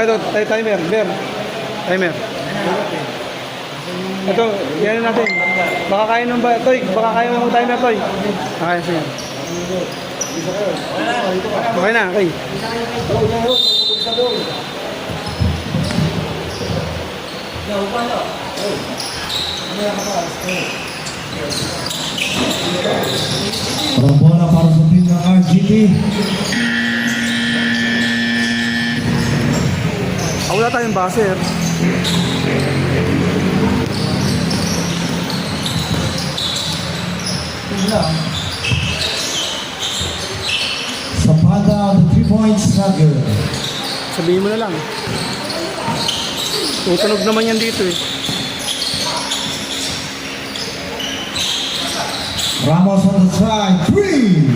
ito, timer, Ber. Timer. Ito, yan natin. Baka kaya nung ba, Toy? Baka kaya nung timer, Toy. Okay, sige. Okay na, okay. Parang bola para sa team ng RGT. Wala tayong baser. Sa banda, the 3 points not good. Sabihin mo na lang. Tutunog naman yan dito eh. Ramos on the side, 3.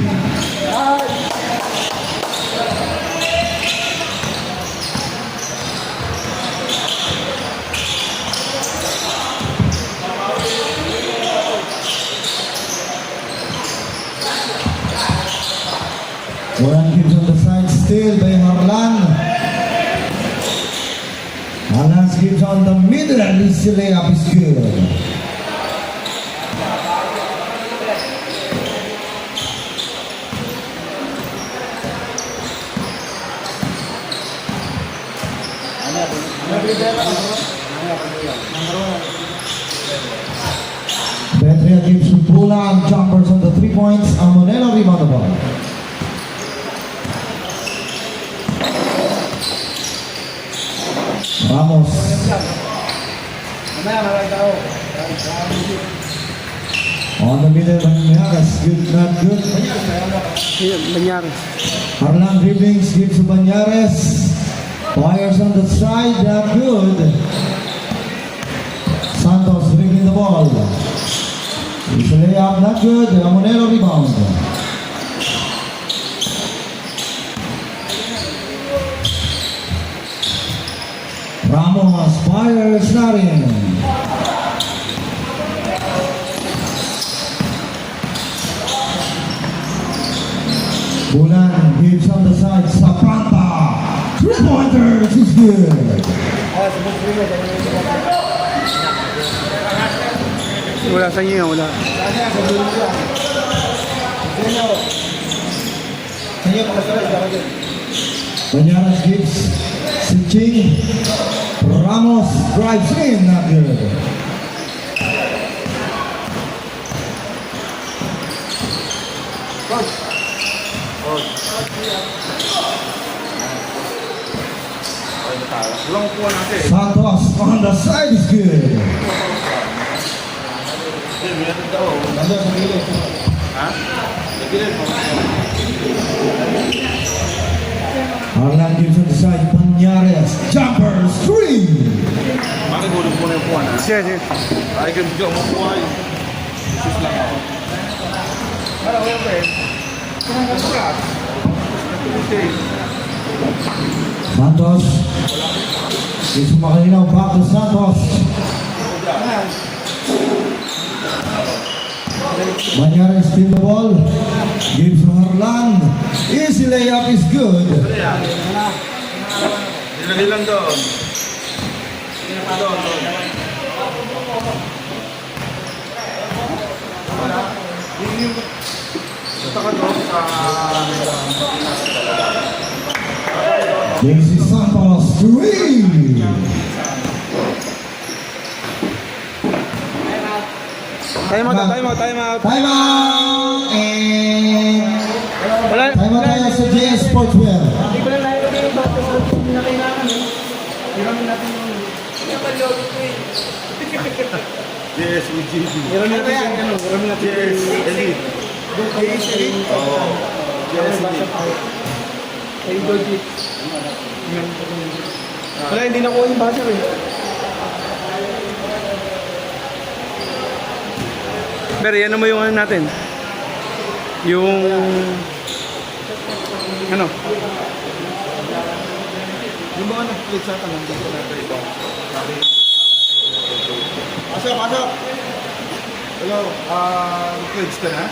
One gives on the side, still by Harlan. Harlan gives on the middle, and his layup is good. Betria gives to Bulang, jumpers on the 3 points, Amonela rebound the ball. Ramos. On the middle, Banyares, good, not good. Banyares. Harlan dribblings, gives to Banyares. Fires on the side, not good. Santos dribbling the ball. It's a layup, not good. Amonero rebound. Ramos fires, not in. Bulan gives on the side, Zapata. 3-pointers is good. Wala sa inyo yan, wala. Banyaras gives, switching. Ramos drives in, not good. Santos on the side is good. Harlan gives on the side, Banyares, jumpers, 3. Bakit hulog mo na yung puwan ha? Sige, sige. Ay, ganito mo puwan yung sus lang ako. Ano ko yan ba eh? Santos gives Makalinaw back to Santos. Banyares steal the ball, gives to Harlan. Easy layup is good. Ilang doon. Doon. Saka doon sa... This is Santos 3. Time out, time out, time out. Time out! And Wala. time out tayo sa JS Sportswear. Hindi ko lang nakikita yung bato sa hindi na kailangan eh. Hiramin natin yung... Yes, with JB. Hiramin natin yung ano. Hiramin natin Yes, Elite. Oo. Yes, Elite. Kay Doji. Wala, hindi nakuha yung buzzer eh. Pero yan mo yung ano natin. Yung... Ano? Yung mga nag-split sa tanong dito natin ito. Pasok! Hello, kids ka na?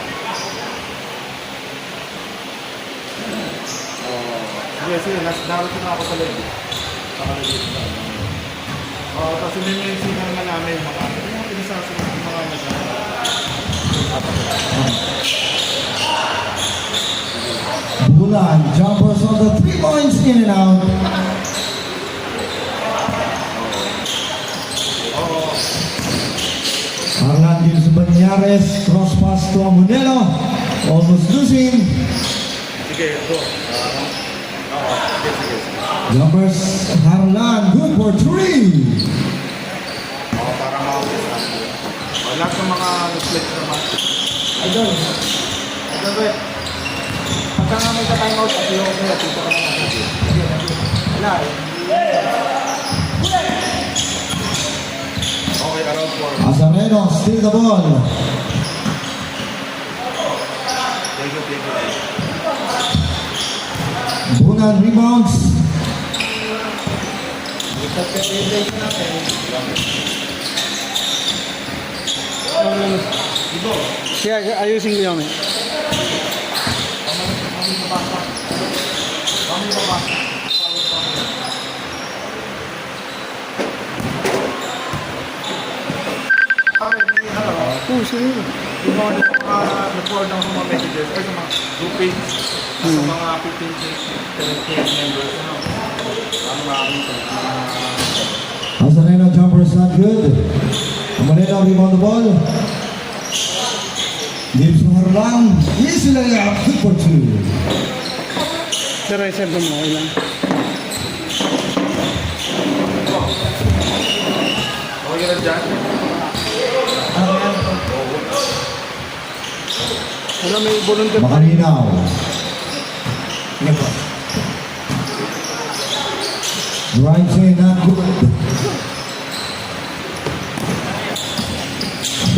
Sige, darating na ako sa lobby. Tapos hindi naman namin mga pinasasunod ng mga Bulan, jumpers on the 3 points in and out. Harlan gives Banyares, cross pass to Amunelo, almost losing. Sige, go. Sige. Jumpers, Harlan, good for 3. Para ma-obvious na. Lahat ng mga reflect naman. Idol. Idol, wait. Pagka nga may ka-time out, at yung kaya, dito ka naman natin. Wala eh. Okay, around 4. Azareno, steal the ball. Thank you. Bulan rebounds. Siya, ayusin ko yan eh. Oh, sige. Yung mga nag-forward ng mga messages or sa mga group page sa mga 15 members ano makakita Azareno, jumpers not good. Amunelo, rebound the ball. Gives to Harlan. Easy layup, good for 2. Pero reserve mo, okay lang. okay ka na dyan? Wala, may volunteer pa. Makalinaw. Right in, not good.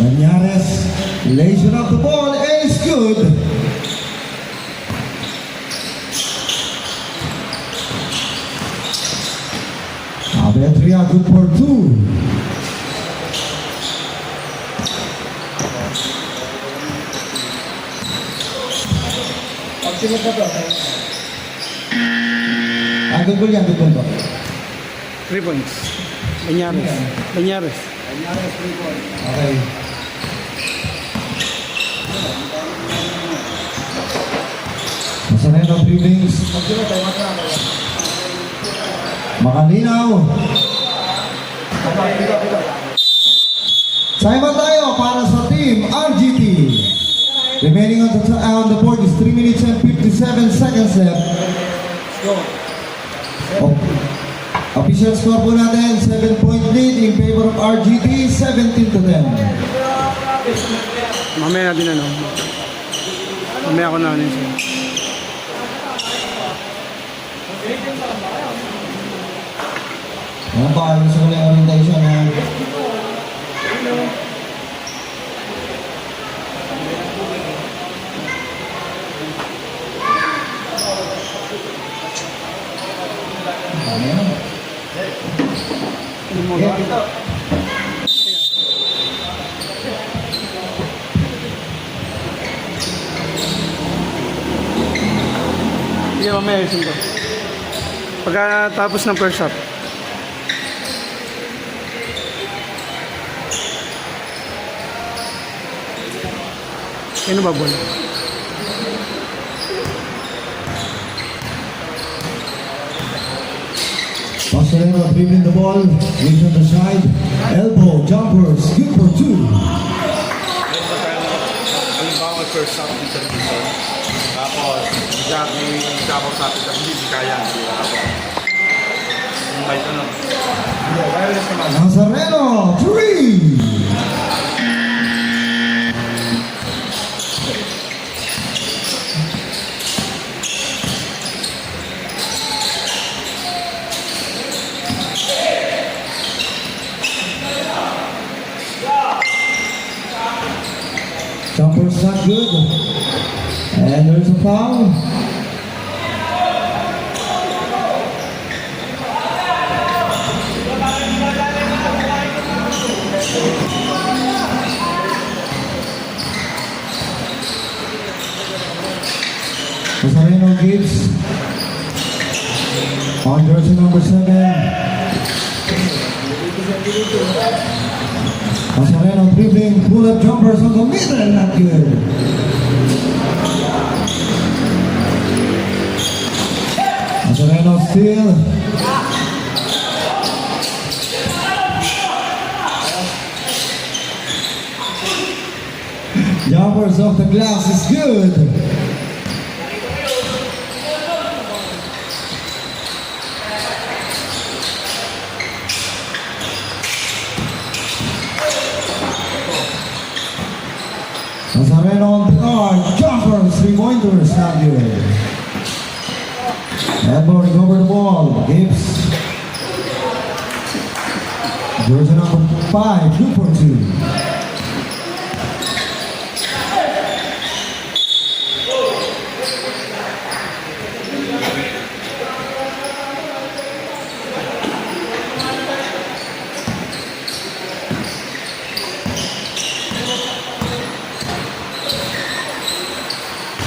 Banyares lays it up the ball, is good. Abetria, good for 2. Pagsimot na to. Good goal yan, good goal to. 3 points. Banyares. Banyares. Okay. Azareno, dribblings. Makalinaw. Simon tayo para sa team RGT. Remaining on the board is 3 minutes and 57 seconds left. Official score po natin, 7-point lead in favor of RGT, 17-10. Mamaya natin ano. Mamaya ako na ano yun sa'yo. Ano pa, gusto ko lang orientation ha. Ano mo Yeah. ba? Sige, mamaya ayusin ko. Pagkatapos ng first shot. Sino ba bola? Barcelona dribbling the ball, reach on the side, elbow, jumpers, good for 2. Halimbawa, first shot dito. Tapos, Jackie, tapos sa atin, hindi kaya. Yung bike ano. Wireless naman. Nazareno, 3. Jumper's not good. And there's a foul. Nazareno gives On jersey number 7. Nazareno dribbling, pull-up jumpers on the middle, not good. Nazareno still. Jumpers off the glass is good. Nazareno on the arc, jumpers, 3-pointers, not good. Edward over the ball, Gibbs. Jersey number 5, 2 for 2.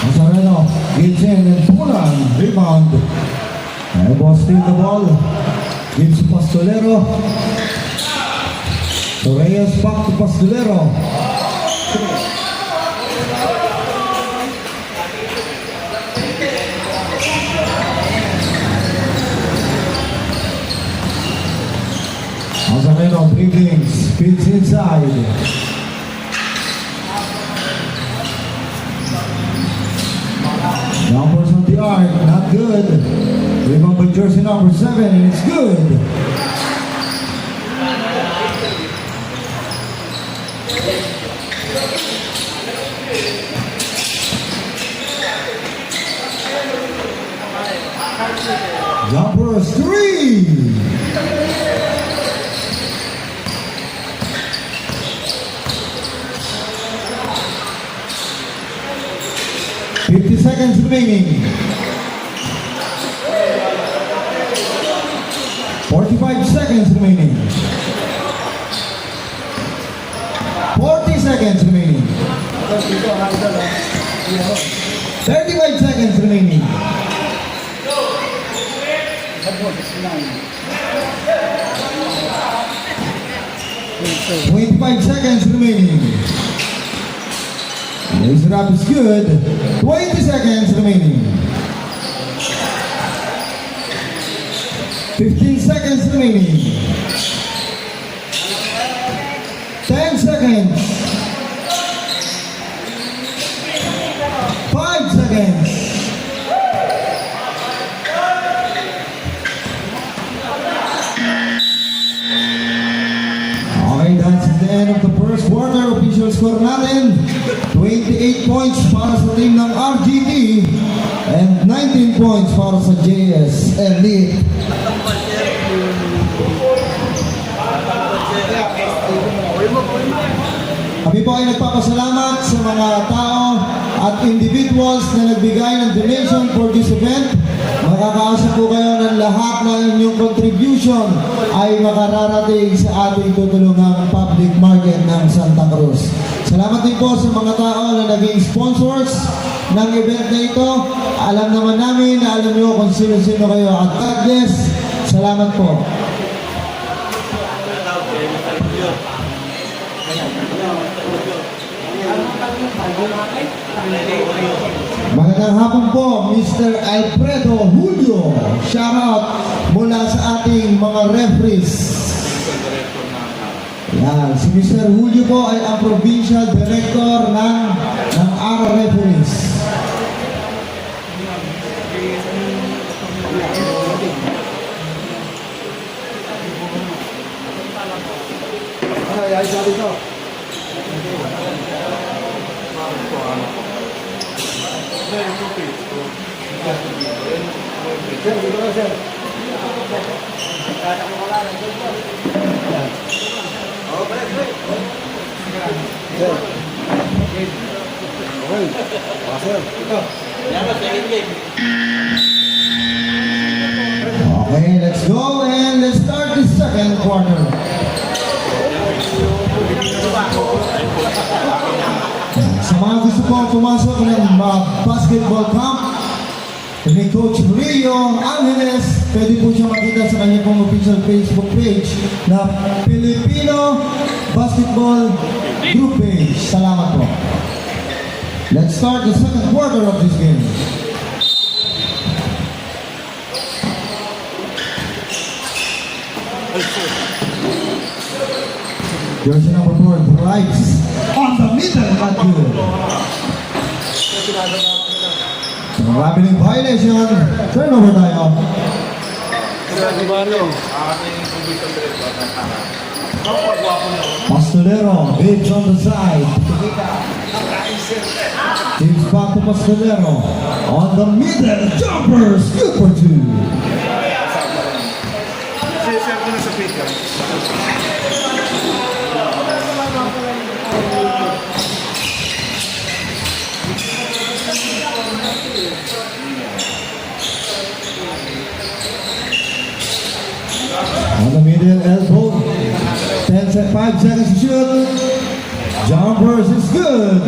Nazareno gets in and Punan, rebound. Elbow steal the ball. Gives to Pastolero. Torres back to Pastolero. Nazareno dribbling, spins inside. Numbers on the arc, not good. Rebound by jersey number 7, and it's good. Jumpers 3. Seconds remaining. 45 seconds remaining. 40 seconds remaining. 35 seconds remaining. 25 seconds remaining. Laser up is good. 20 seconds remaining. 15 seconds remaining. 10 seconds. 5 seconds. Okay, that's the end of the first quarter. Official score natin, 28 points para sa team ng RGT and 19 points para sa JS Elite. Kami po ay nagpapasalamat sa mga tao at individuals na nagbigay ng donation for this event. Makakaasa po kayo ng lahat ng inyong contribution ay makararating sa ating tutulungang public market ng Santa Cruz. Salamat din po sa mga tao na naging sponsors ng event na ito. Alam naman namin na alam nyo kung sino-sino kayo at God bless. Salamat po. Magandang hapon po, Mr. Alfredo Julio. Shout out mula sa ating mga referees. Yan, si Mr. Julio po ay ang provincial director ng ARA Referees. Ay, sabi ko. Okay, let's go and let's start the second quarter. Sa mga gusto po pumasok ng basketball camp, ni Coach Rio Angeles. Pwede po siya makita sa kanya pong official Facebook page na Filipino Basketball Group Page. Salamat po. Let's start the second quarter of this game. Jersey number 4, Bryce on the middle, not good. Marami ng violation. Turnover tayo. Pastolero, Gibbs on the side. Gibbs back to Pastolero. On the middle, jumpers, good for two. Share ko na sa page ka. On the middle, elbow. 5 seconds to shoot. Jumpers is good.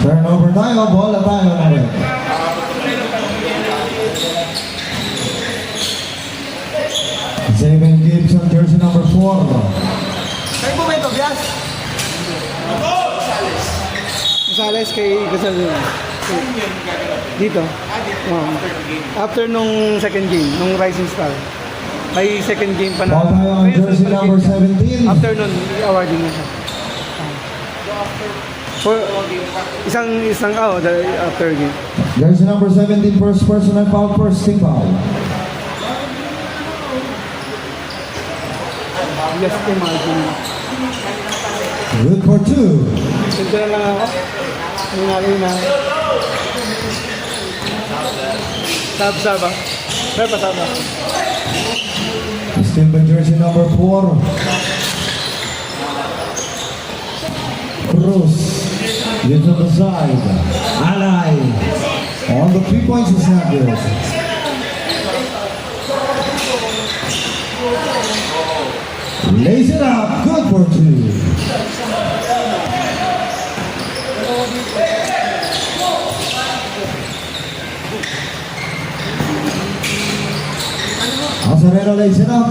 Turnover tayo, bola tayo na rin. Xavier Gibson, jersey number 4. Kaya po ba ito, Bias? Gonzales kay Gonzales. Dito. After nung second game, nung Rising Star. May second game pa na. Ball tayo ang jersey number 17. After nun, awarding na siya. For after game. Jersey number 17, first personal foul, first team foul. Yes, imagine. Good for 2. Ito na lang ako. Nangyari na. Sab-saba. May pasaba. Still by jersey number 4. Cruz. Gets on the side. Alay. On the 3 points is not good. Lays it up. Good for 2. Azareno lays it up.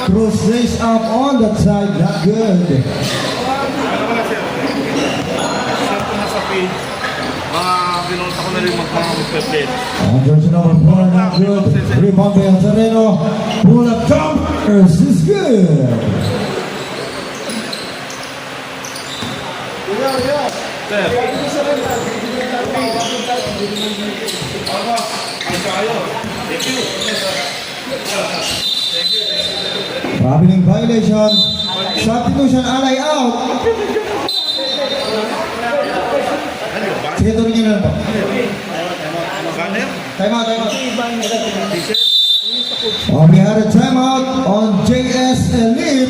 Cruz lays up on that side. Not good. Ano ko na share? Share ko na sa page. Mga binunta ko na rin magpa-play. On jersey number 4, not good. Rebound by Azareno. Pull up jumpers is good. Sir. Ang kayo. Thank you. Traveling violation. Substitution, Alay out. Sige, tuloy nyo na lang po. Banner? Time out, time out. We had a timeout on JS Elite.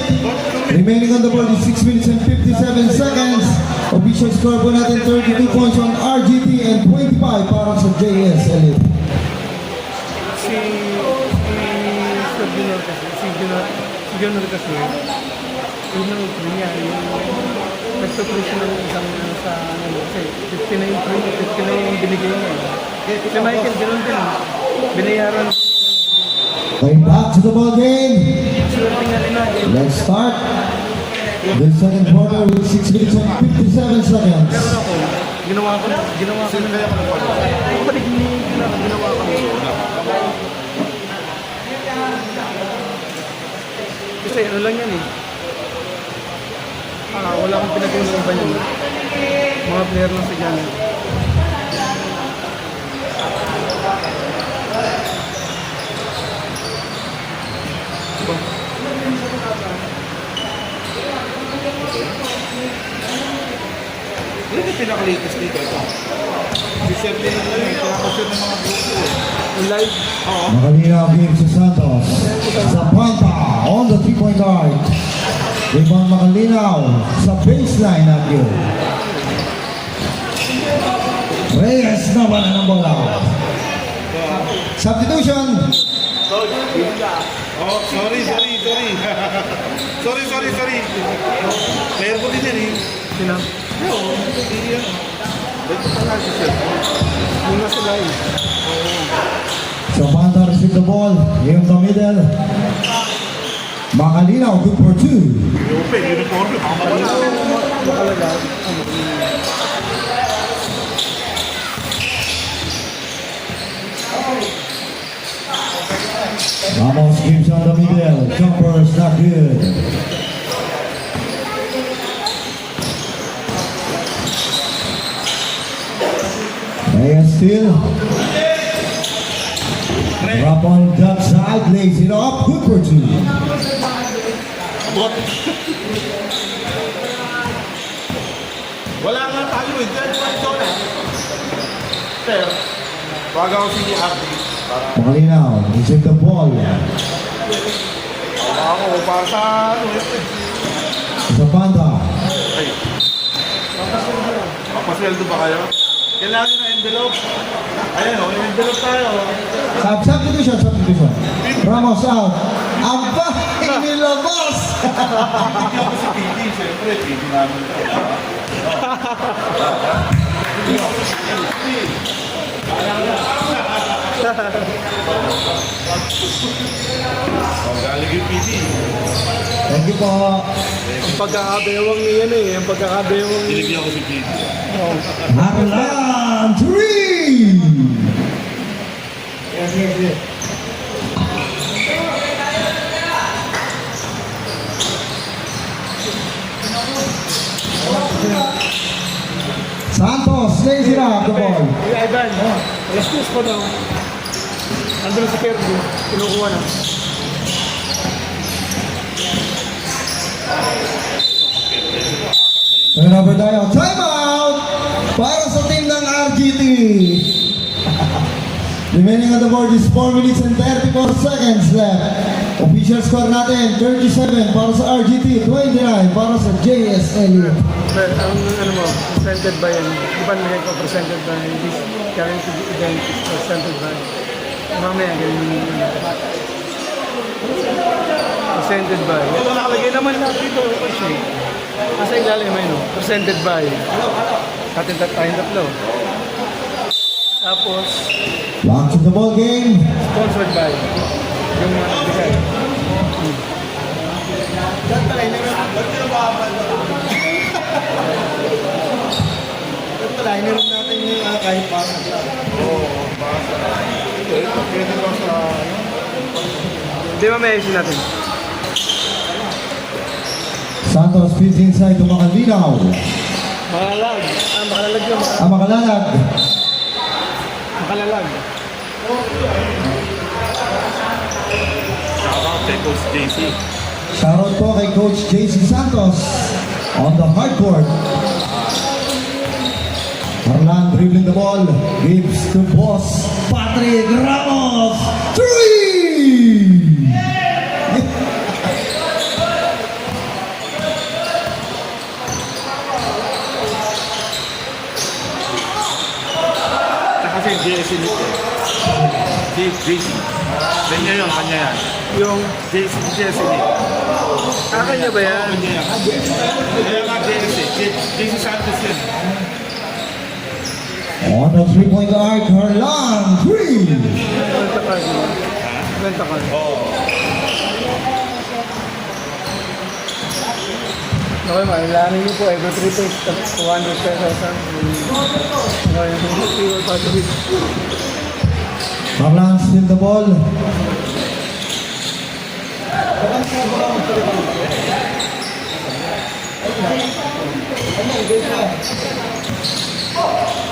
Remaining on the board is 6 minutes and 57 seconds. Official score po natin 32 points on RGT and 25 para sa JS Elite. Si Junior kasi, yun ang niya, yung nagtutulog siya ng isang sa kasi 59 yung binigay niya. Si Michael, ganoon din. Binayaran. Going back to the ball game. Swerte nga rin na. Let's start the second quarter with 6 minutes and 57 seconds. Pero ako, ginawa ko. Sino kaya ko nagpano? Balik ni ginawa ko. Kasi ano lang yan eh. Wala akong pinag-unahan ba yan. Mga player lang sa dyan. Ano yung pinaka-latest dito ito? Share din ng pinaka-share ng mga grupo. Yung live, Oo. Makalinaw game sa Santos. Zapanta on the 3-point line. Ibang makalinaw sa baseline at yun. Reyes naman ang bola. Substitution. Oh, sorry. sorry. Player ko din yan eh. Sino? Oo, hindi yan. Dito pala si Sir. Yung nasa line. Zapata receive the ball in the middle. Makalinaw, good for 2. Open, uniform. Makalaga. Ramos gives on the middle. Jumper is not good. They still drop on that side, lays it up, good for 2. Bot. Wala nga tayo eh. Third one zone eh. Sir, wag ako si Abdi. Makalinaw, receive the ball. Ako, para sa ano eh. Zapata. Ay. Papasweldo ba kayo? Kailangan na envelope. Ayan o, yung envelope tayo. Substitution. Ramos out. Aba, inilabas. Hindi ako si PD, siyempre. PD namin. Galing yung PD. Thank you po. Ang pagkakabewang ni yan eh. Ang pagkakabewang ni... Tinigyan ko si PD. Harlan 3. Santos lays it up the ball. Hey, Ivan. Alas 2 pa daw. Andun si Kirby. Kinukuha na. Turnover tayo. Time out! Para sa team ng RGT. Remaining on the board is 4 minutes and 34 seconds left. Official score natin, 37 para sa RGT, 29 para sa JS Elliott. But, ang ano mo, presented by yan. Di ba nilagay ko presented by this current event is presented by. Mamaya, ganyan yung presented by. Ito nakalagay naman lahat dito. Kasi, nasa ilalim ay no, presented by. Atin tayong tatlo. Tapos, Back to the ball game. sponsored by. Yung mga nagbigay. Ininom natin yung kahit pa. Pwede ba sa... Hindi mamaya isin natin. Santos feeds inside to Makalinaw. Makalalag. Makalalag yun. Makalalag. Makalalag. Shoutout kay Coach JC. Shoutout po kay Coach JC Santos on the hardcourt. Harlan dribbling the ball, gives to boss Patrick Ramos. 3! Kasi JC nito eh. JC. Kanya yun, kanya yan. Yung, JC nito. kanya ba yan? Kanya yan. Kaya nga JC. JC Santos yun. On the three-point arc, Harlan 3! Renta card. Renta card. Oo. Okay, mailanin niyo po. Every 3 days, 200 pesos. Okay, yung Patrick. Harlan steal the ball.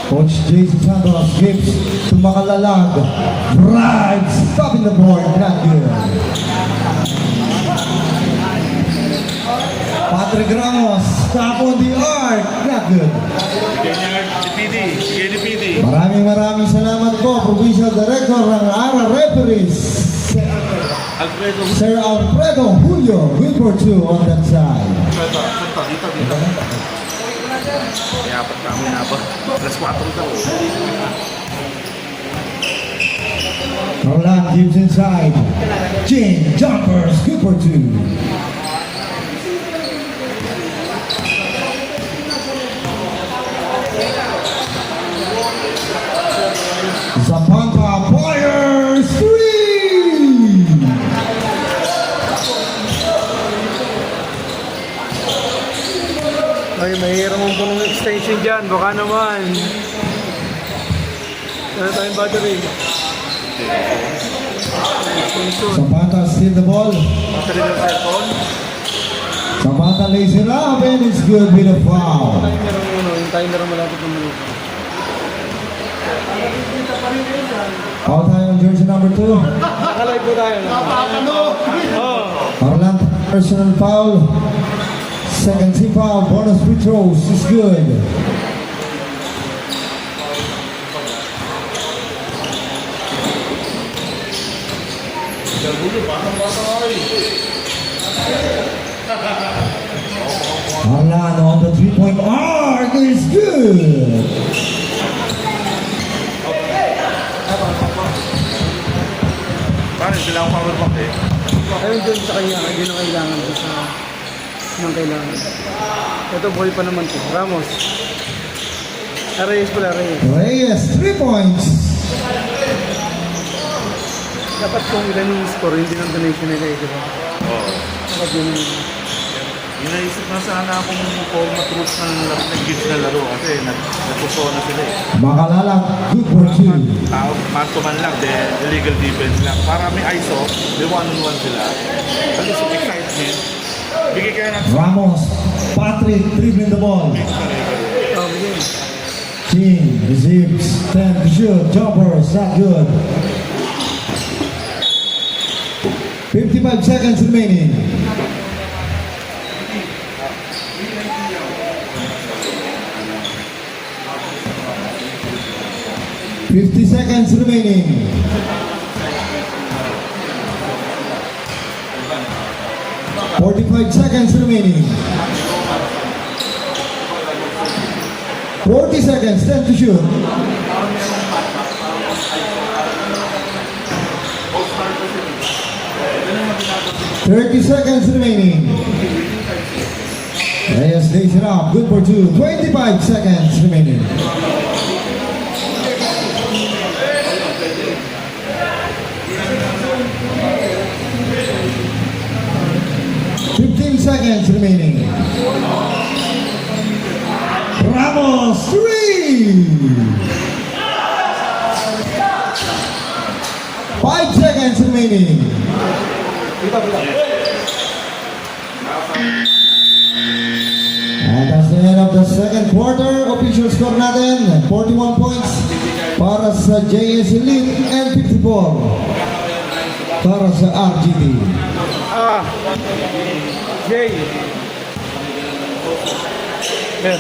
Coach JC Santos gives to Makalalag. Right, stopping the board, not good. Patrick Ramos, stop on the arc, not good. Bigay ni PD. Bigay ni PD. Maraming salamat po, Provincial Director ng ARA Referees, Alfredo. Sir Alfredo Julio, good for 2 on that side. Dito. Kaya apat kami na ba? Alas 4 daw. Roland gives inside. Jane jumpers, good for two. Zapata fires three. Ay, mahirap mong punong extension dyan. Baka naman. Ano tayong battery? Extension. Zapata steal the ball. Battery ng cellphone. Zapata lays it up and it's good with a foul. Timer ang uno. Yung timer ang malapit ng minuto. Foul tayo on jersey number 2. Nakalive po tayo. Oh. Harlan personal foul. Second team foul. Bonus free throws is good. Harlan on the 3-point arc is good. Paano sila akong power back eh? Ayun dun sa kanya. Hindi na kailangan. Sa nang kailangan. Ito boy pa naman to. Ramos. Reyes pala, Reyes. Reyes, 3 points. Dapat kung ilan yung score, hindi ng donation nila eh, di ba? Oo. Dapat yun yung... Inaisip na sana akong format rules ng kids na laro kasi nagpuso na sila eh. Makalala, good for two. Man to man lang, illegal defense lang. Para may ISO, may one-on-one sila. At least yung excitement, bigay kayo ng Ramos, Patrick dribbling the ball. Oh, bigyan. Team receives 10 to shoot. Jumper is not good. 55 seconds remaining. $50 seconds remaining. $45 seconds remaining. 40 seconds, 10 to shoot. 30 seconds remaining. Reyes lays it up, good for two. 25 seconds remaining. Seconds remaining. Ramos, 3. 5 seconds remaining. And that's the end of the second quarter. Official score natin, 41 points para sa JS Elite and 54 para sa RGB. Jay. Ben,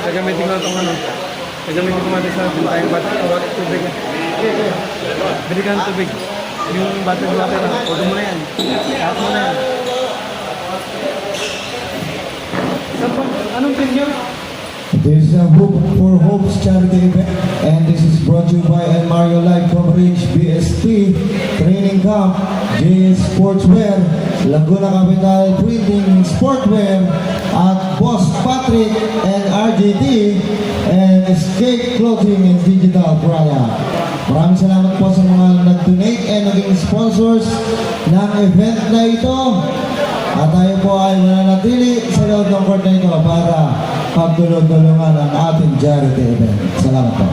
gagamitin ko na itong ano. Gagamitin ko natin sa tayong tubig. Bili ka ng tubig. Yung battery water, huwag mo na yan. Lahat mo na yan. Anong pin nyo? This is a Hope for Hope's charity event, and this is brought to you by Mario Live Coverage, BSP, Training Camp, JS Sportswear, Laguna Capital Printing Sportwear, at Boss Patrick and RGT, and Escape Clothing and Digital Product. Maraming salamat po sa mga nag-donate and naging sponsors ng event na ito. At tayo po ay mananatili sa loob ng court na ito para pagtulong-tulungan ang ating charity event. Salamat po.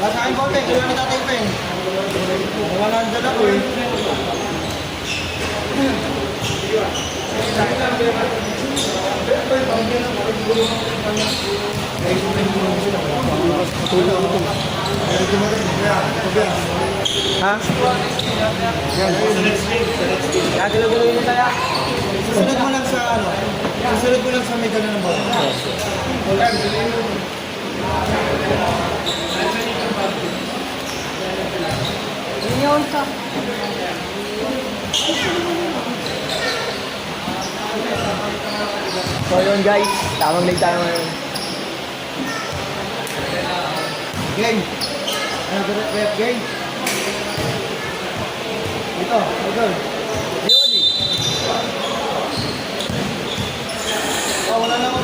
Sa akin po, Peng. Kailangan natin, Peng. Wala na dyan ako eh. Ha? Gagalaw-galaw yun tayo. Susunod mo lang sa ano? Susunod mo lang sa may gano'n ng bola. So yun guys, tamang late tayo ngayon. Game. Ano ba rep game? Ito, ito. Oh, wala na ako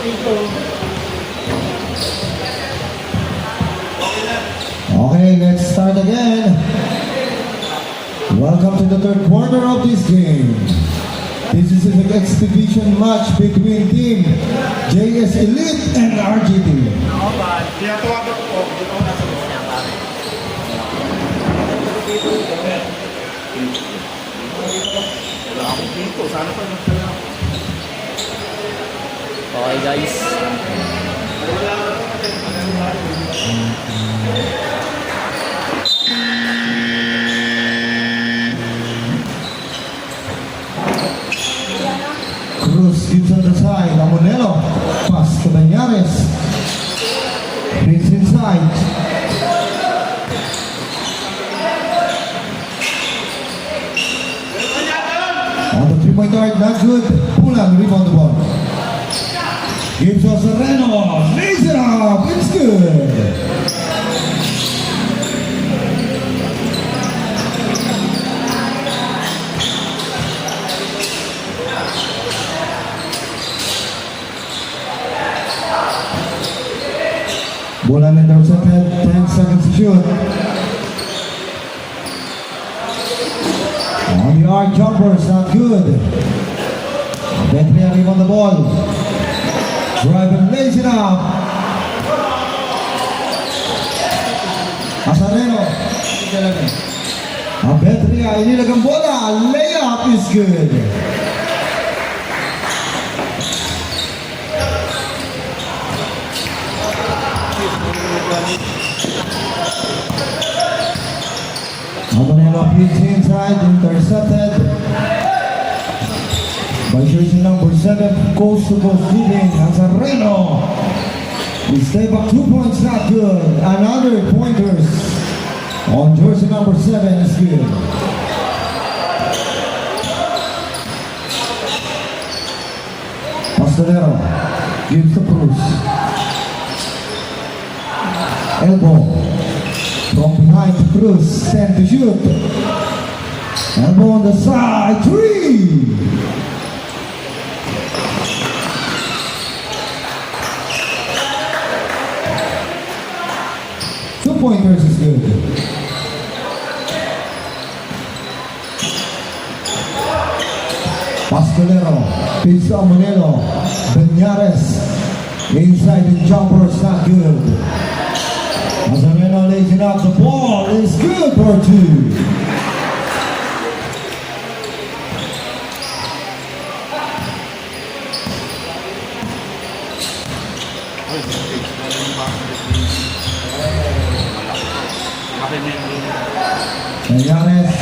dito. Okay, let's start again. Welcome to the third quarter of this game. This is an exhibition match between Team JS Elite and RGT. Kaya tawagan ko, dito ako nasa loob. Wala akong dito, sana pa nagtala ako. Okay guys. Cruz gives on the side. Amonero. Pass to Banyares. Brings inside. On the three-point arc, not good. Pulang rebound the ball. Gives us a Reno. Lays it up. It's good. Bulan intercepted, 10 seconds to shoot. On the arc jumpers, not good. Bentley on the ball. Drive and lays it up. Asareno. Bentley inilag ang bola. Layup is good. Amonero hits inside, intercepted by jersey number 7, coast to coast leading Nazareno. We stay back 2 points, not good. Another pointers on jersey number 7 is good. Pastelero gives to Cruz. Elbow. From behind to Cruz, 10 to shoot. Elbow on the side, 3! Two-pointers is good. Pastelero, pitch to Amonero. Banyares, inside the jumper, not good. Nazareno lays it up, the ball is good for 2. Banyares,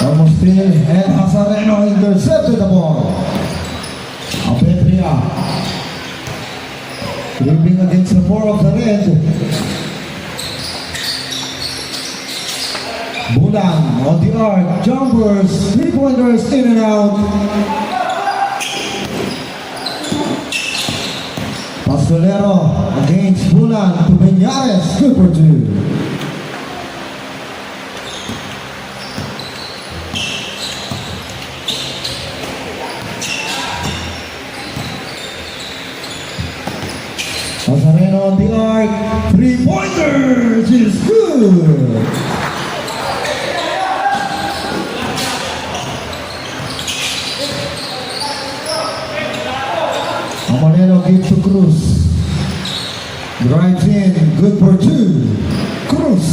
almost still, and Nazareno intercepted the ball. Apetria, dribbling against the 4 of the red. Bulan on the arc, jumpers, three-pointers in and out. Pastelero against Bulan to Banyares, good for 2. Nazareno on the arc, three-pointers is good. Amonero gives to Cruz. Drives in, good for 2. Cruz.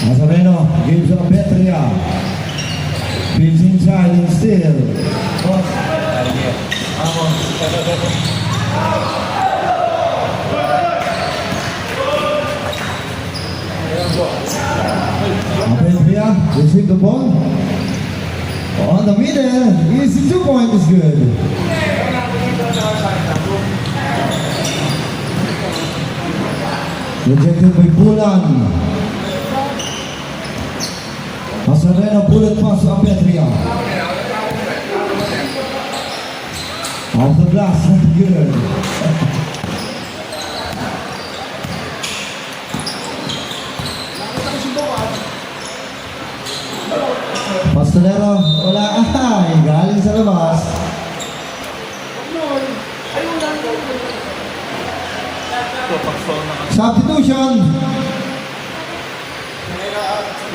Nazareno gives a Petria. Feeds inside and still. Petria receive the ball. On the middle, easy 2 point is good. Rejected by Bulan. Nazareno bullet pass to Petria. Off the glass, not good. Pastelero, wala ay, galing sa labas. Ito, pag-phone na kasi. Substitution.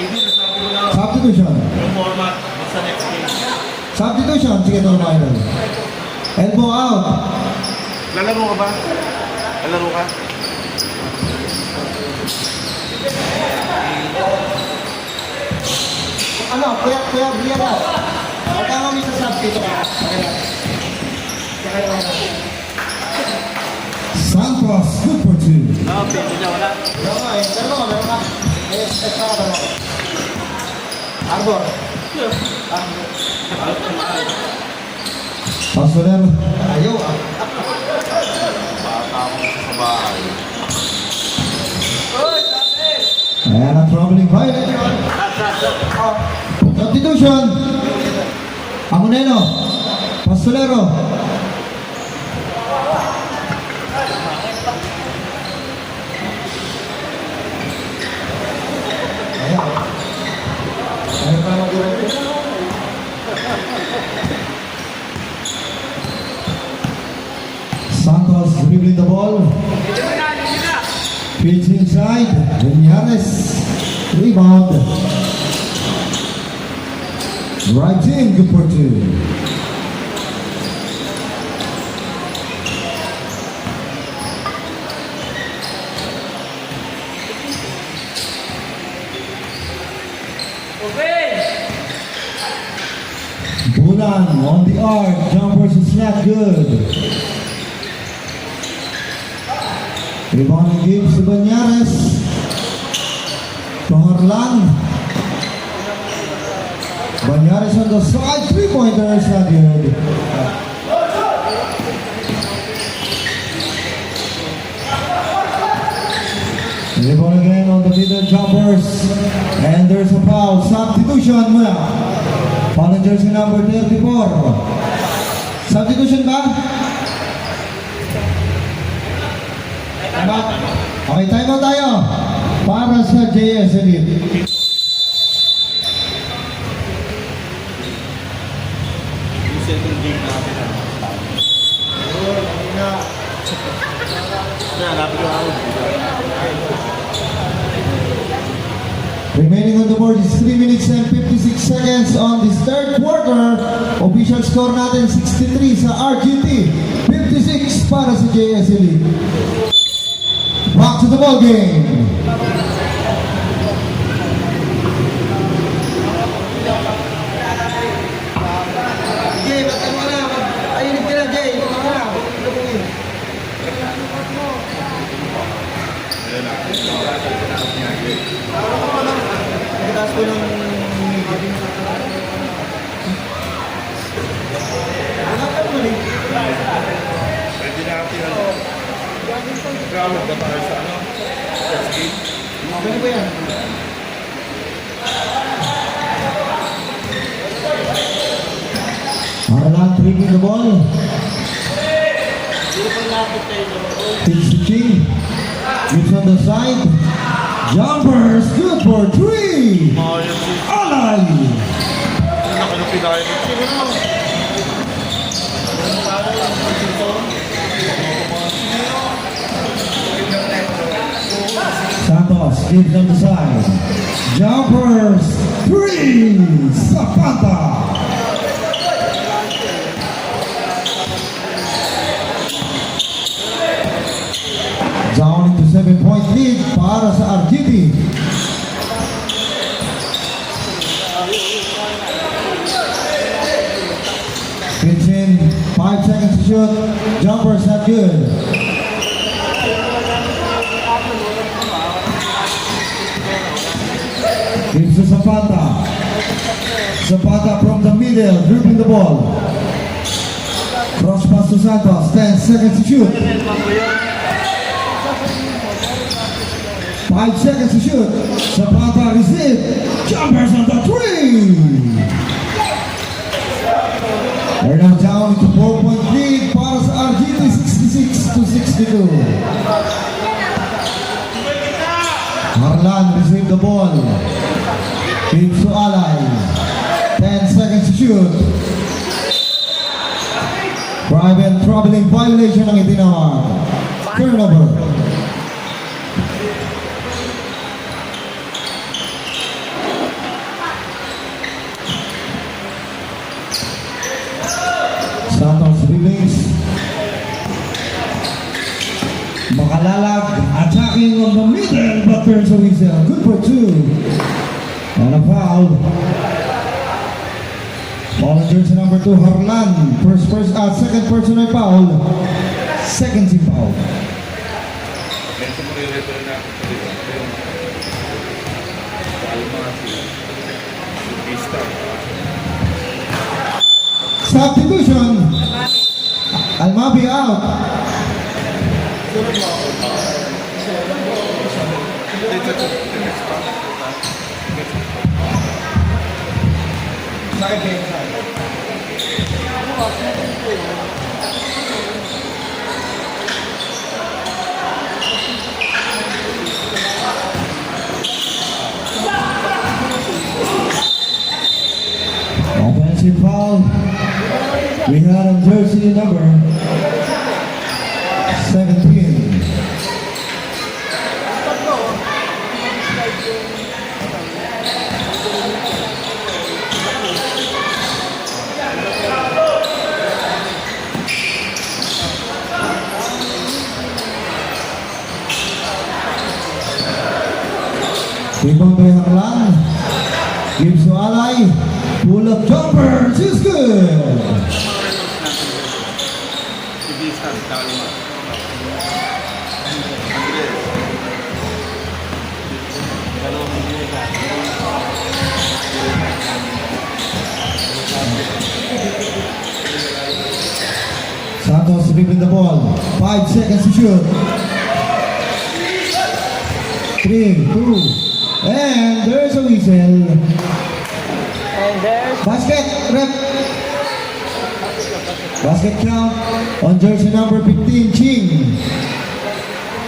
Hindi, nasabi ko na Substitution. yung format sa next game. Substitution. Sige, ito na idol. Elbow out. Lalaro ka ba? Lalaro ka? Ano, kuya, Briera. Pagka kami sa substitution ka. Santos, good for 2. Oo, pwede niya, wala. Meron ka. Extra ka ba? Arbor. Pastelero. Ayaw ah. Bata ako sa bahay. Ayan ang troubling violation. Substitution. Amoneno. Pastelero. Ayan pa mag-direct. Santos dribbling the ball. Pitch inside. Vinyares. Rebound. Right in, good for 2. Bulan on the arc. Jumpers is not good. Rebound gives to Banyares. To Harlan. Banyares on the side. 3-pointer is not good. Rebound again on the middle jumpers. And there's a foul. Substitution muna. Foul on jersey number 34. Substitution ba? Okay, time out tayo para sa JS Elite. Yung second game natin. Kaya, hanapin ko ako. Remaining on the board is 3 minutes and 56 seconds on this third quarter. Official score natin 63 sa RGT, 56 para sa JS Elite. Back to the ball game. Jay, ba't mo na? Ayunit ka na, Jay. Ito na. Pagkataas ko ng Pwede natin ano. Ground ba tayo sa ano? First game? Pwede ba yan? Harlan taking the ball. Pitch to King. Gives on the side. Jumpers, good for 3. Ayos si... Alay. Ano yung pinaya ko? Sino na? Santos gives on the side. Jumpers, 3. Zapata. Pitch 5 seconds to shoot. Jumper's not good. Gives to Zapata. Zapata from the middle, dribbling the ball. Cross pass to Santos. 10 seconds to shoot. 5 seconds to shoot. Zapata receive. Jumpers on the three. They're now down into 4-point lead para sa RGT 66-62. Harlan received the ball. Gives to Alay. 10 seconds to shoot. Private troubling violation ang itinawag. Turnover. Santos release. Makalalag, attacking on the middle, but turns a whistle. Good for two. And a foul. Foul on jersey number 2, Harlan. Second personal foul. Second team foul. Medyo mo rin na ako sa dito. Alma sila. Vista. Substitution. Almabi out. Offensive foul. We had on jersey number 17. Rebound by Harlan. Gives to Alay. Pull up jumper. She's good. Si Vista, si Alma. Santos dribbling the ball. 5 seconds to shoot. 3, 2, and there's a whistle. And there's Basket, rep. Basket count on jersey number 15, Ching.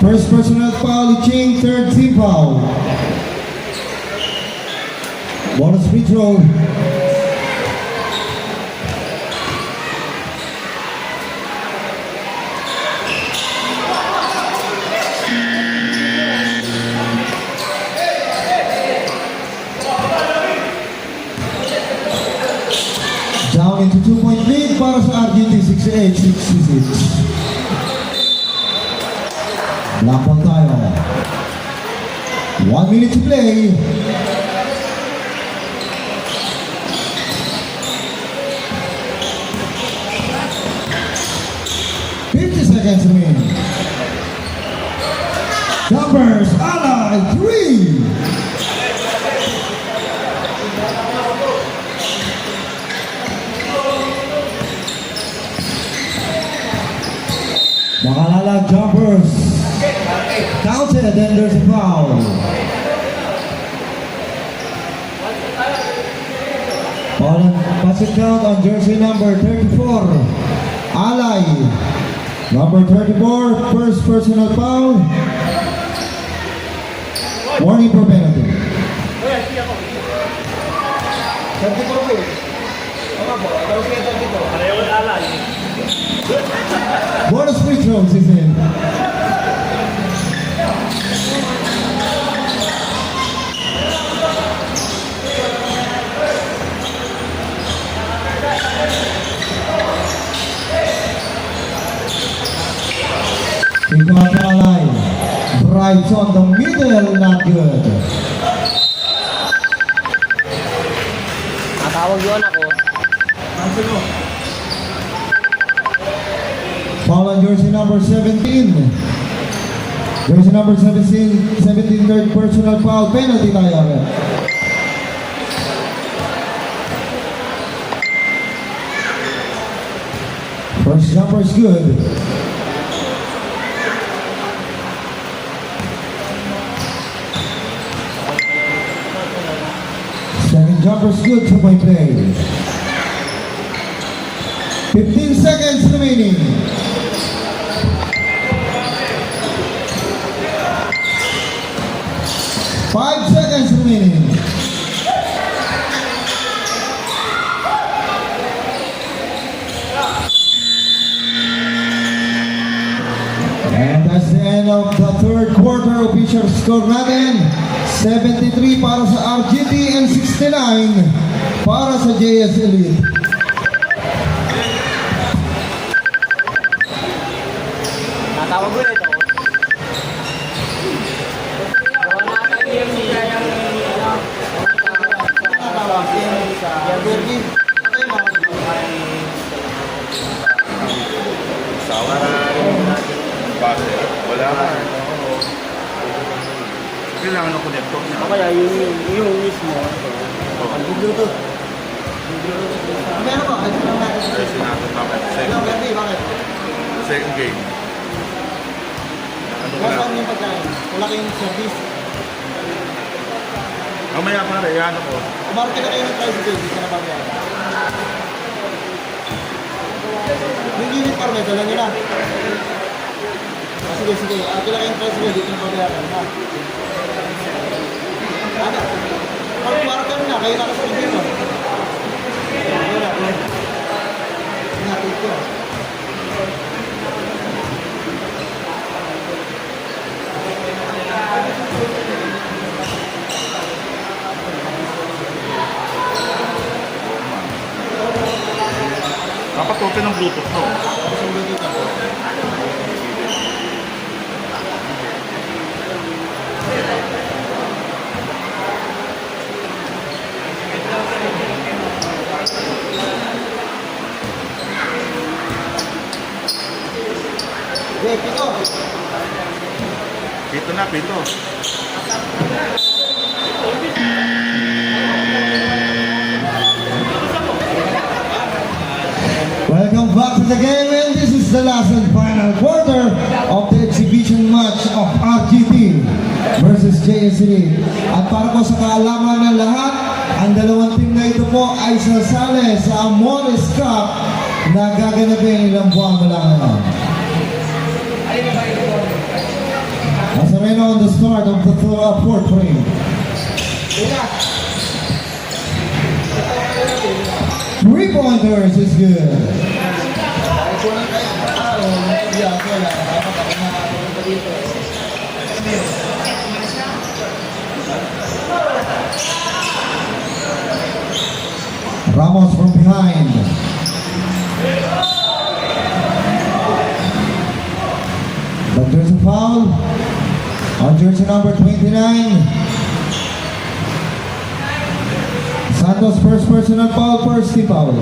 First personal foul, Ching. Third team foul. Bonus free throw. Down into 2-point lead para sa RGT 68-66. Lampang tayo. 1 minute to play. Seconds remain. Jumpers, Alay, 3. Makalala jumpers. Counted and there's a foul. Basket count on jersey number 34. Alay. Number 34, first personal foul. Warning for penalty. Bonus free throws is in. Alay. Right on the middle, not good. Natawag yun ako. Cancel mo. Foul on jersey number 17. Jersey number 17, third personal foul. Penalty tayo agad. First jumper is good. Second jumper is good. 2-point play. 15 seconds remaining. Five seconds remaining. And that's the end of the third quarter. Official score natin, 73 para sa RGT and 69 para sa JS Elite. Natawag ko ito. Sawa na. Base. Wala ka. Kailangan ng connector niya. O kaya yung mismo. Ang Bluetooth. Meron ba? Kasi natin bakit. Second game. Ano ka na? yung pagkain? Wala kayong service. Mamaya pare, yan ako. Kumarke na kayo ng tricycle, hindi ka na pagkain. Yung unit par may dala nila. Sige, sige. Kailangan kayong tricycle, hindi ka na pagkain. Ano? Pag-kumarke na, kayo nakasabi dito. Ayun na, ayun. Natin ko. Dapat open ng Bluetooth no? Okay, pito. Pito na, pito. Welcome back to the game, and this is the last and final quarter of the exhibition match of RGT versus JSC. At para po sa kaalaman ng lahat, ang dalawang team na ito po ay sasali sa Amores Cup na gaganapin ilang buwan mula ngayon. Nazareno on the start of the fourth frame. 3-pointers is good. Ramos from behind. But there's a foul on jersey number 29. Santos first personal foul, first team foul.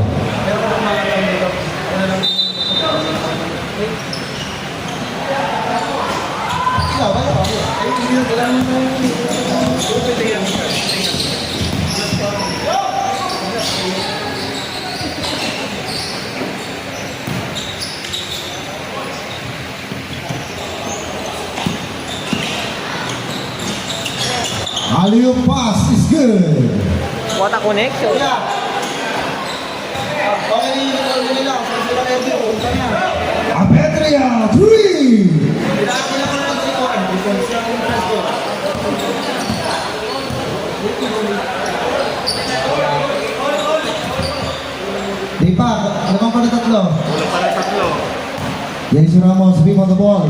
Alley-oop pass is good. What a connection. Apetria, 3! Di pa, naman pa na tatlo. Wala pa rin tatlo. Jason Ramos, beam on the ball.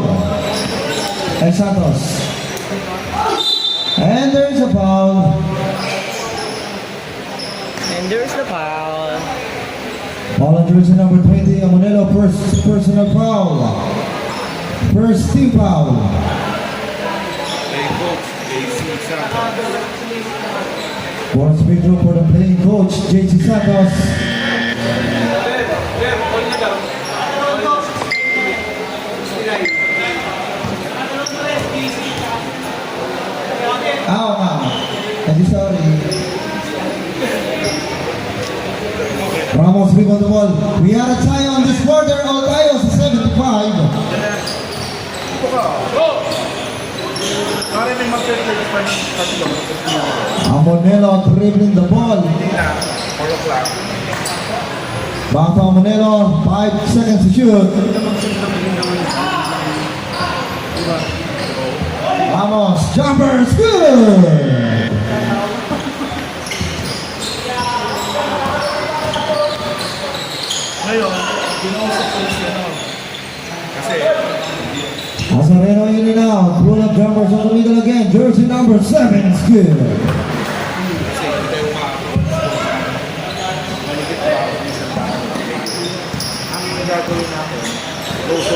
El Santos. And there's a foul. And there's the foul. Foul on jersey number 20, Amonelo, first personal foul. First team foul. Hey coach, AC Santos. Bonus free throw for the playing coach, JC Santos. Oo nga. Hindi sorry. Ramos rebound the ball. We are a tie on this quarter. All tayo sa 75. Pare may mag-30 pa ng tatlo. Amonelo dribbling the ball. Hindi na, 4 o'clock. Back to Amonelo. 5 seconds to shoot. Ramos, jumpers, good! Ngayon, ginausap ko si ano. Kasi, Nazareno in and out. Pull up jumpers on the middle again. Jersey number 7 is good. kasi hindi tayo maligit pa ako minsan pa. Ang gagawin natin, loso.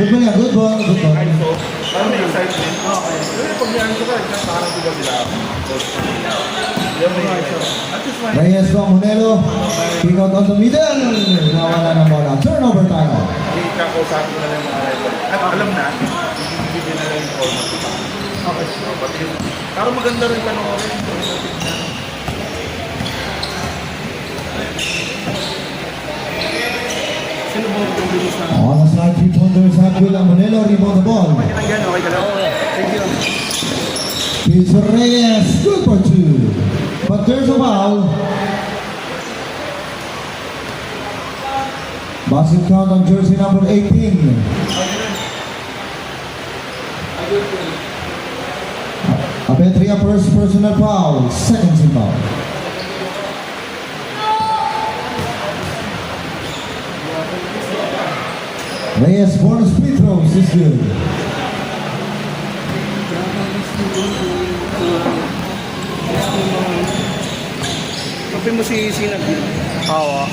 Good ball yan, good ball, good ball. Kahit so, parang may excitement. Pero pag niyan ko ka, parang diba sila. Yung may at least may Reyes to Amonelo. Pick out on the middle. Nawala ng bola. Turnover tayo. kakausapin ko na lang yung mga rival. At alam na, bibigyan na lang yung format. Okay. Pero maganda rin panoorin. Sino ba ang bilis na? On the side, 3-pointers have with Amonelo. Rebound the ball. Yan, okay ka lang. Thank you. It's Reyes. Good for 2. But there's a foul. Basket count on jersey number 18. Apetria first personal foul. Second team foul. Reyes bonus free throws is good. Kape mo si Sinag. Hawa.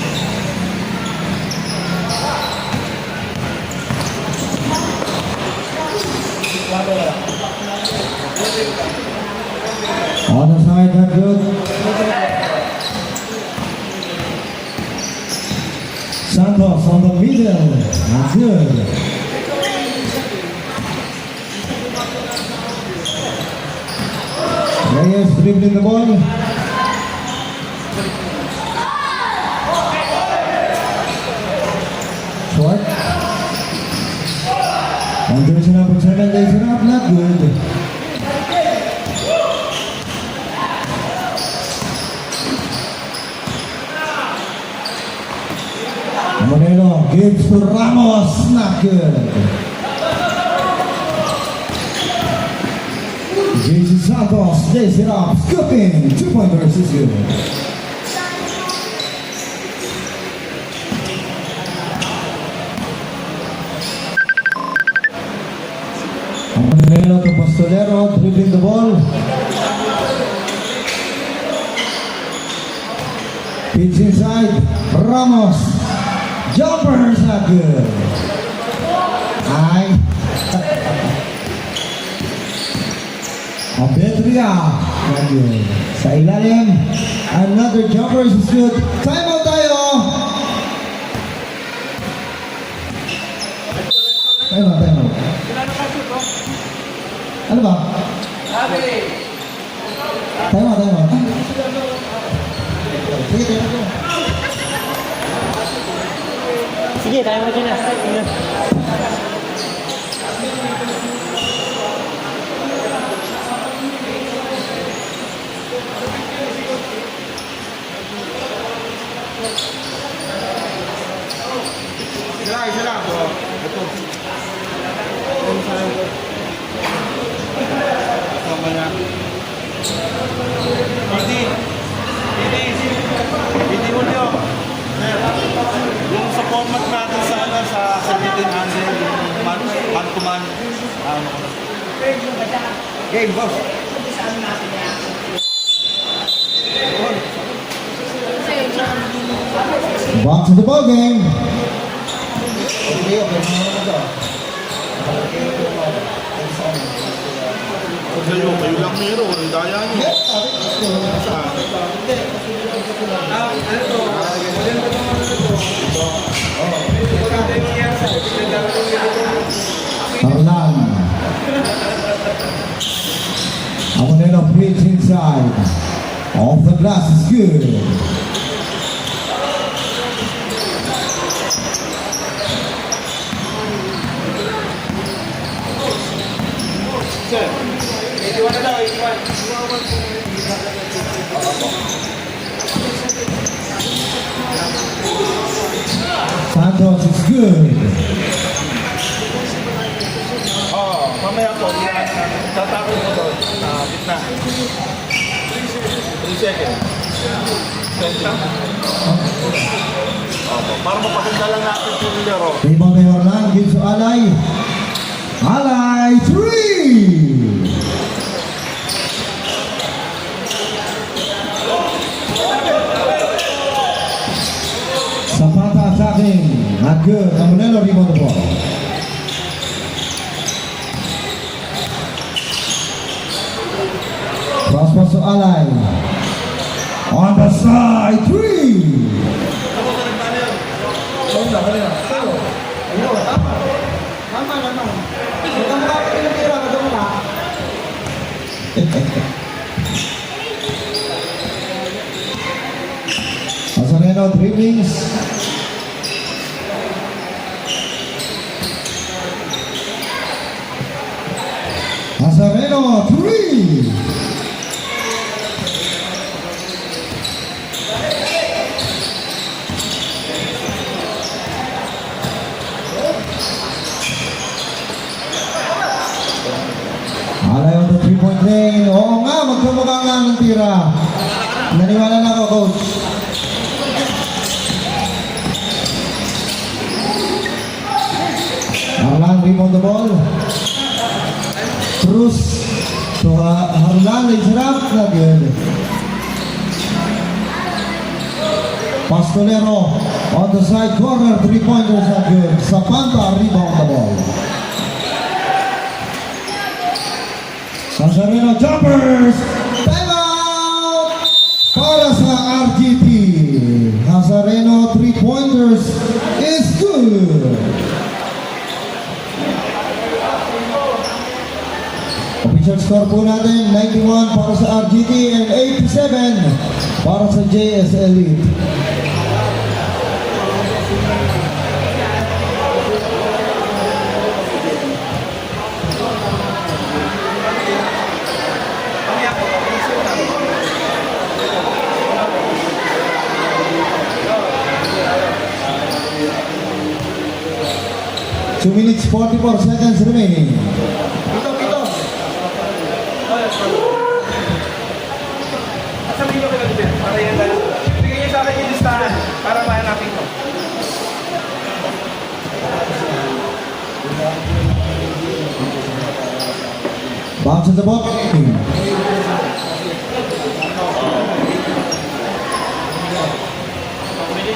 On the side, not good. Santos on the middle. Not good. Reyes dribbling the ball. Short. And there's an opportunity. Lays it up. Not good. Amonelo gives to Ramos. Not good. JC Santos lays it up. Scooping. 2-pointers is good. Amonelo to Pastolero. Dribbling the ball. Pitch inside. Ramos. Jumpers not good. Ay. Apetria. Not good. Sa ilalim. Another jumper is good. Time out tayo. Time out, time out. Ano ba? Time out, time out. Sige, time out. Sige, tayo mo dyan na. Isa lang. So, ito. Sama na. Hindi Julio. Yung sa format natin sa ano, sa 1700, yung man to man. Ano ko na. Game, boss. Back to the ball game. sa'yo, kayo lang meron, ang daya nyo. Saan? Arlan. Amonero pitch inside. Off the glass is good. Santos is good. Oo, mamaya po, tatakot mo doon, gitna. 3 seconds. Opo, para mapaganda lang natin yung laro. Rebound by Orlan, gives to Alay. Alay, 3! Zapata attacking, not good. Amonero rebound the ball. Cross pass to Alay. On the side, 3! Nazareno dribblings. Nazareno 3. Alay on the 3-point lane. Oo nga, magkamukha nga ng tira. Naniwala na ako, coach. Harlan rebound the ball. Cruz to Harlan, it's wrapped, not good. Pastolero on the side corner, 3-pointers, not good. Zapanta rebound the ball. Nazareno jumpers! Time out! Para sa RGT. Nazareno 3-pointers is good. Official score po natin, 91 para sa RGT and 87 para sa JS Elite. Two minutes 44 seconds remaining. Sabihin nyo kayo din, para yan lang. Bigyan nyo sa akin yung listahan, para mahanapin ko. Bounce at the ball.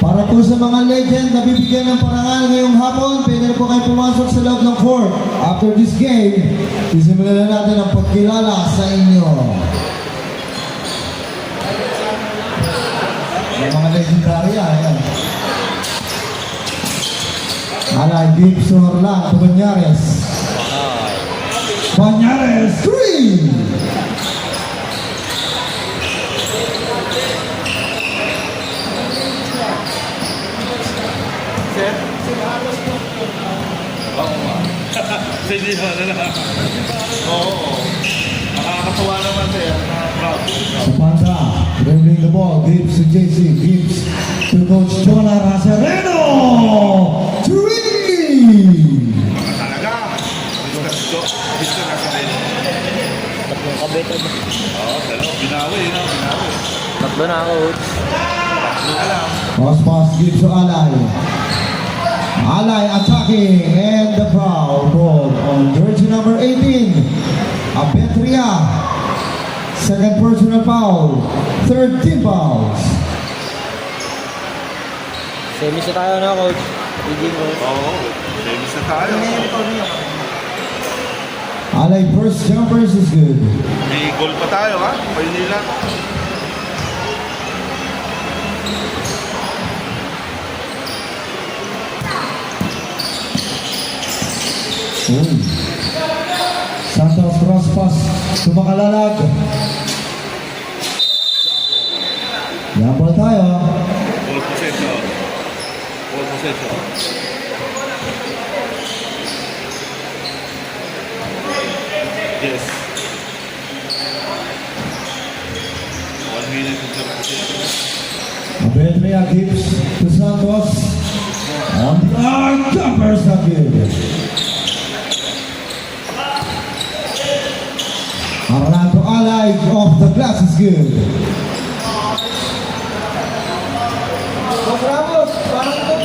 Para po sa mga legend na bibigyan ng parangal ngayong hapon, pwede na po kayo pumasok sa loob ng court. After this game, sisimulan na natin ang pagkilala sa inyo. Yung mga legendary, ayan. Alay, Gibbs, Orlan, Banyares. Banyares, 3! Sir? Oo nga. Sige na lang. Oo. Nakakatawa naman sir. Proud. Zapata, dribbling the ball, Gibbs to JC, Gibbs to Coach Jonah Nazareno! 3! Talaga. Gusto na sa rin. Tatlong kabetan. Oo, dalawa. Binawi, binawi. Tatlo na ako. Cross pass, Gibbs to Alay. Alay attacking and the foul called on jersey number 18, Abetria. Second personal foul, third team fouls. Semis na tayo na, coach. Bigyan ko. Oo. Semis na tayo. Alay first jumpers is good. May goal pa tayo ha, Maynila. Santos cross pass to Makalalag. Yan po tayo. Ball possession. Ball possession. Yes. 1 minute and 7 seconds. Abedria gives to Santos. On the arm, jumpers not good. Arnaldo Alay off the glass is good. Ramos, parang ito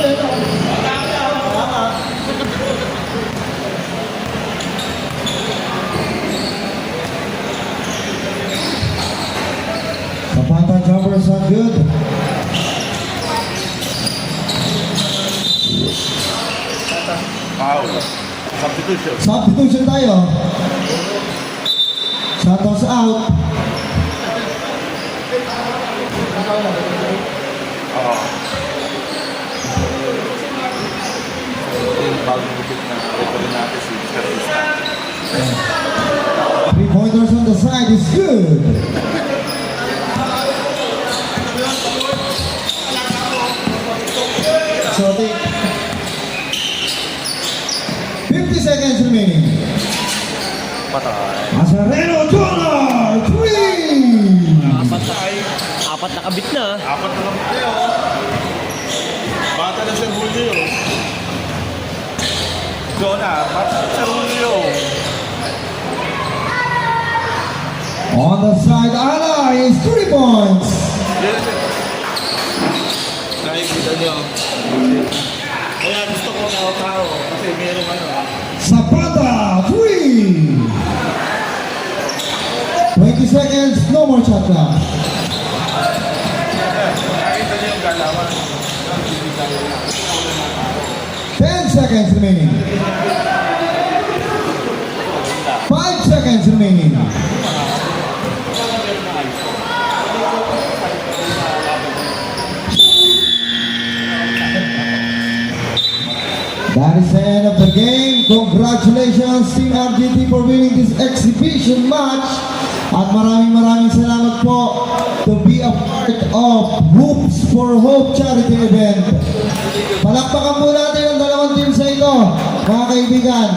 Zapata jumpers are good. Foul. Substitution. Substitution tayo. Santos out. Oo. Yung bagong gupit na referee natin si Mr. Ista. 3-pointers on the side is good. So 50 seconds remaining. Patay. Azareno Jr. 3. Apat na kabit na. Apat na lang tayo. Bata na siya Julio. Jonah, bata na siya Julio. On the side, Ana is 3 points. Yes. Nakikita niyo. Kaya gusto ko na tao kasi meron ano. Zapata 3. 20 seconds, no more shot clock. Nakikita niyo yung galawan. 10 seconds remaining. 5 seconds remaining. That is the end of the game. Congratulations Team RGT for winning this exhibition match. At maraming salamat po to be a part of Hoops for Hope charity event. Palakpakan po natin ang dalawang team sa ito, mga kaibigan.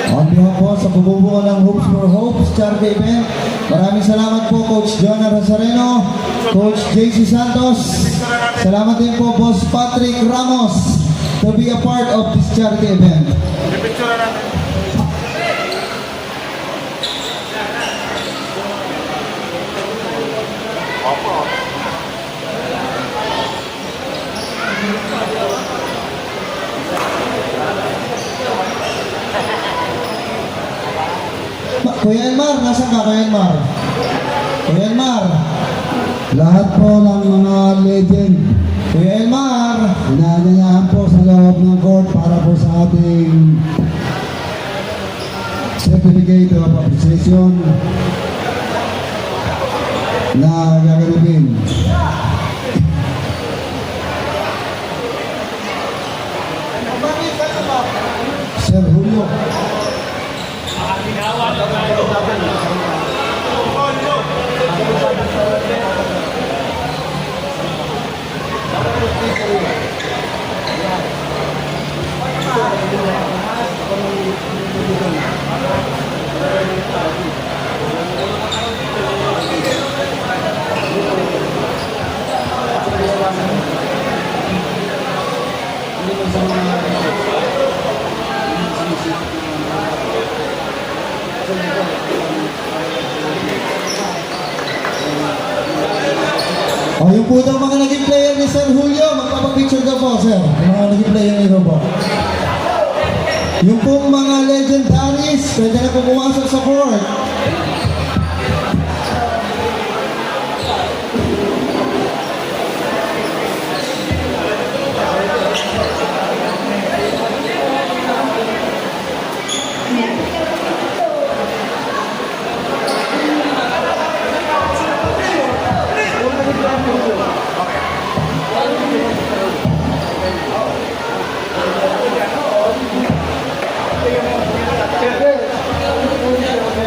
On behalf po sa bubuo ng Hoops for Hope charity event, maraming salamat po Coach Jonah Rosareno, Coach JC Santos, salamat din po Boss Patrick Ramos to be a part of this charity event. Pipicture natin. Opo. Kuya Elmar, nasaan ka Kuya Elmar? Kuya Elmar, lahat po ng mga legend. Kuya Elmar, inaanyayahan po sa loob ng court para po sa ating certificate of appreciation na gaganapin. Sir Julio. O, yung po daw mga naging player ni Sir Julio, magpapapicture daw po, sir. Yung mga naging player ni Robo. Yung pong mga legendaries, pwede na po pumasok sa court.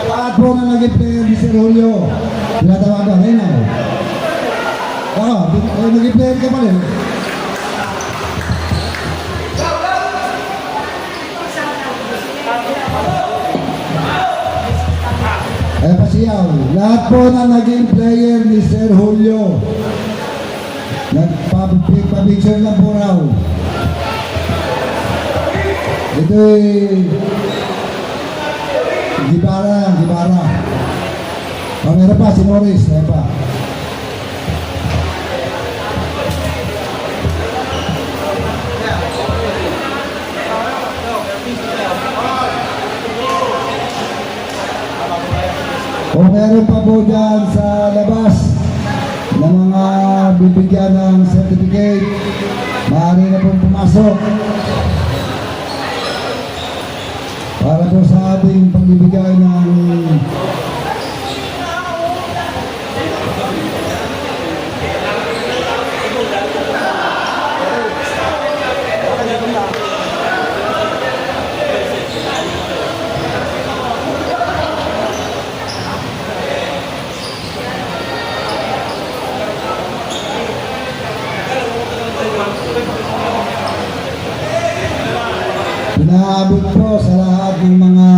Lahat po na naging player ni Sir Julio. Tinatawagan, ayun na. Naging player ka pa rin. Eh, pasiyaw. Lahat po na naging player ni Sir Julio. Nagpapicture lang po raw. Ito'y Gibara. Meron pa, si Morris. Meron pa. Kung meron pa po dyan sa labas na mga bibigyan ng certificate, maaari na pong pumasok para po sa ating pagbibigay ng pinaabot po sa lahat ng mga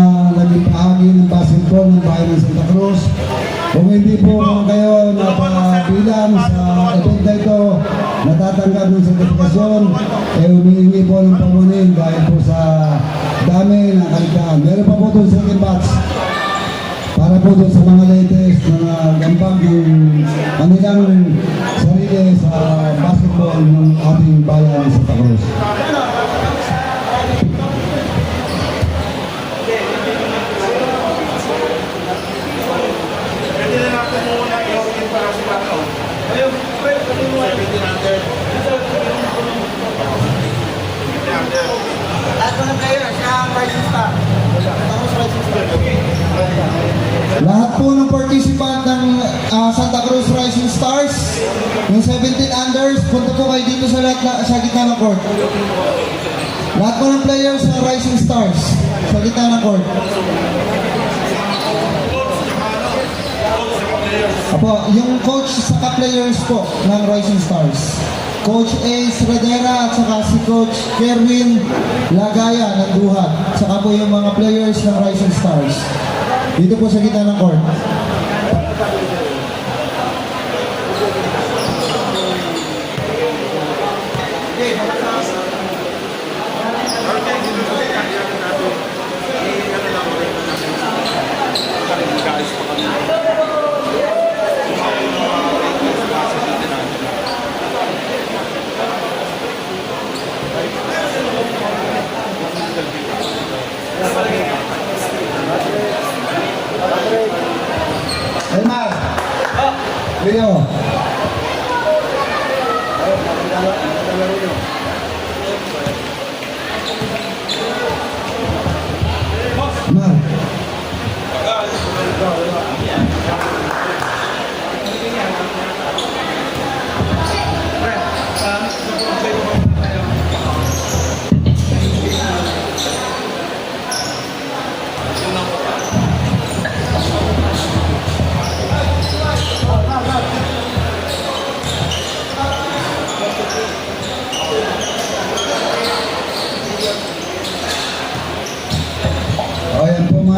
naging bahagi ng basketball ng bayan ng Santa Cruz. Kung hindi po kayo napabilang sa event na ito, natatanggap ng sertifikasyon, humihingi po ng pamunin dahil po sa dami ng kaligtaan. Meron pa po doon second batch para po doon sa mga latest na gambang yung kanilang sarili sa basketball ng ating bayan ng Santa Cruz. Pwede na natin muna i-order para sa ano. Ayun, 1700. Lahat ng player, siya ang rising star. Tapos rising star. Lahat po ng participant ng Santa Cruz Rising Stars, yung 17 unders, punta po kayo dito sa gitna ng court. Lahat po ng players sa Rising Stars, sa gitna ng court. Apo, yung coach sa ka-players po ng Rising Stars. Coach Ace Redera at saka si Coach Kerwin Lagaya ng Duhat. Saka po yung mga players ng Rising Stars. Dito po sa gitna ng court. Elmar! Leo! Elmar!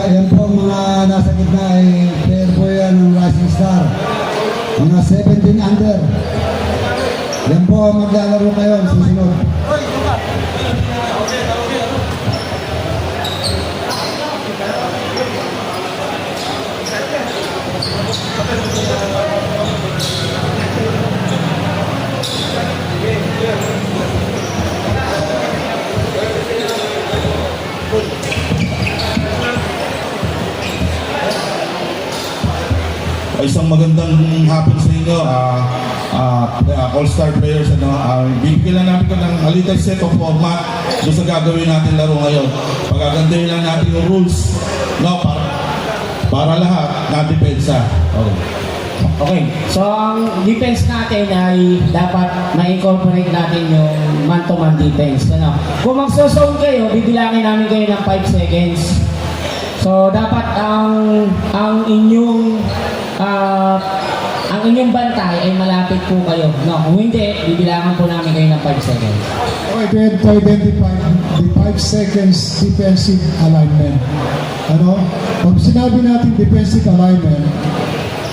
Ayan po mga nasa gitna ay player po yan ng Rising Star. Mga 17 under. Yan po ang maglalaro kayo susunod. isang magandang hapon sa inyo, all-star players. Bibigyan lang natin ko ng a little set of format doon sa gagawin natin laro ngayon. Pagagandahin lang natin yung rules, no, para lahat na depensa. Okay. Okay, so ang defense natin ay dapat ma-incorporate natin yung man-to-man defense. Ano? Kung magso-zone kayo, bibilangin namin kayo ng 5 seconds. So dapat ang inyong bantay ay malapit po kayo. No, kung hindi, bibilangan po namin kayo ng 5 seconds. Okay, to identify the 5 seconds defensive alignment. Ano? Pag sinabi natin defensive alignment,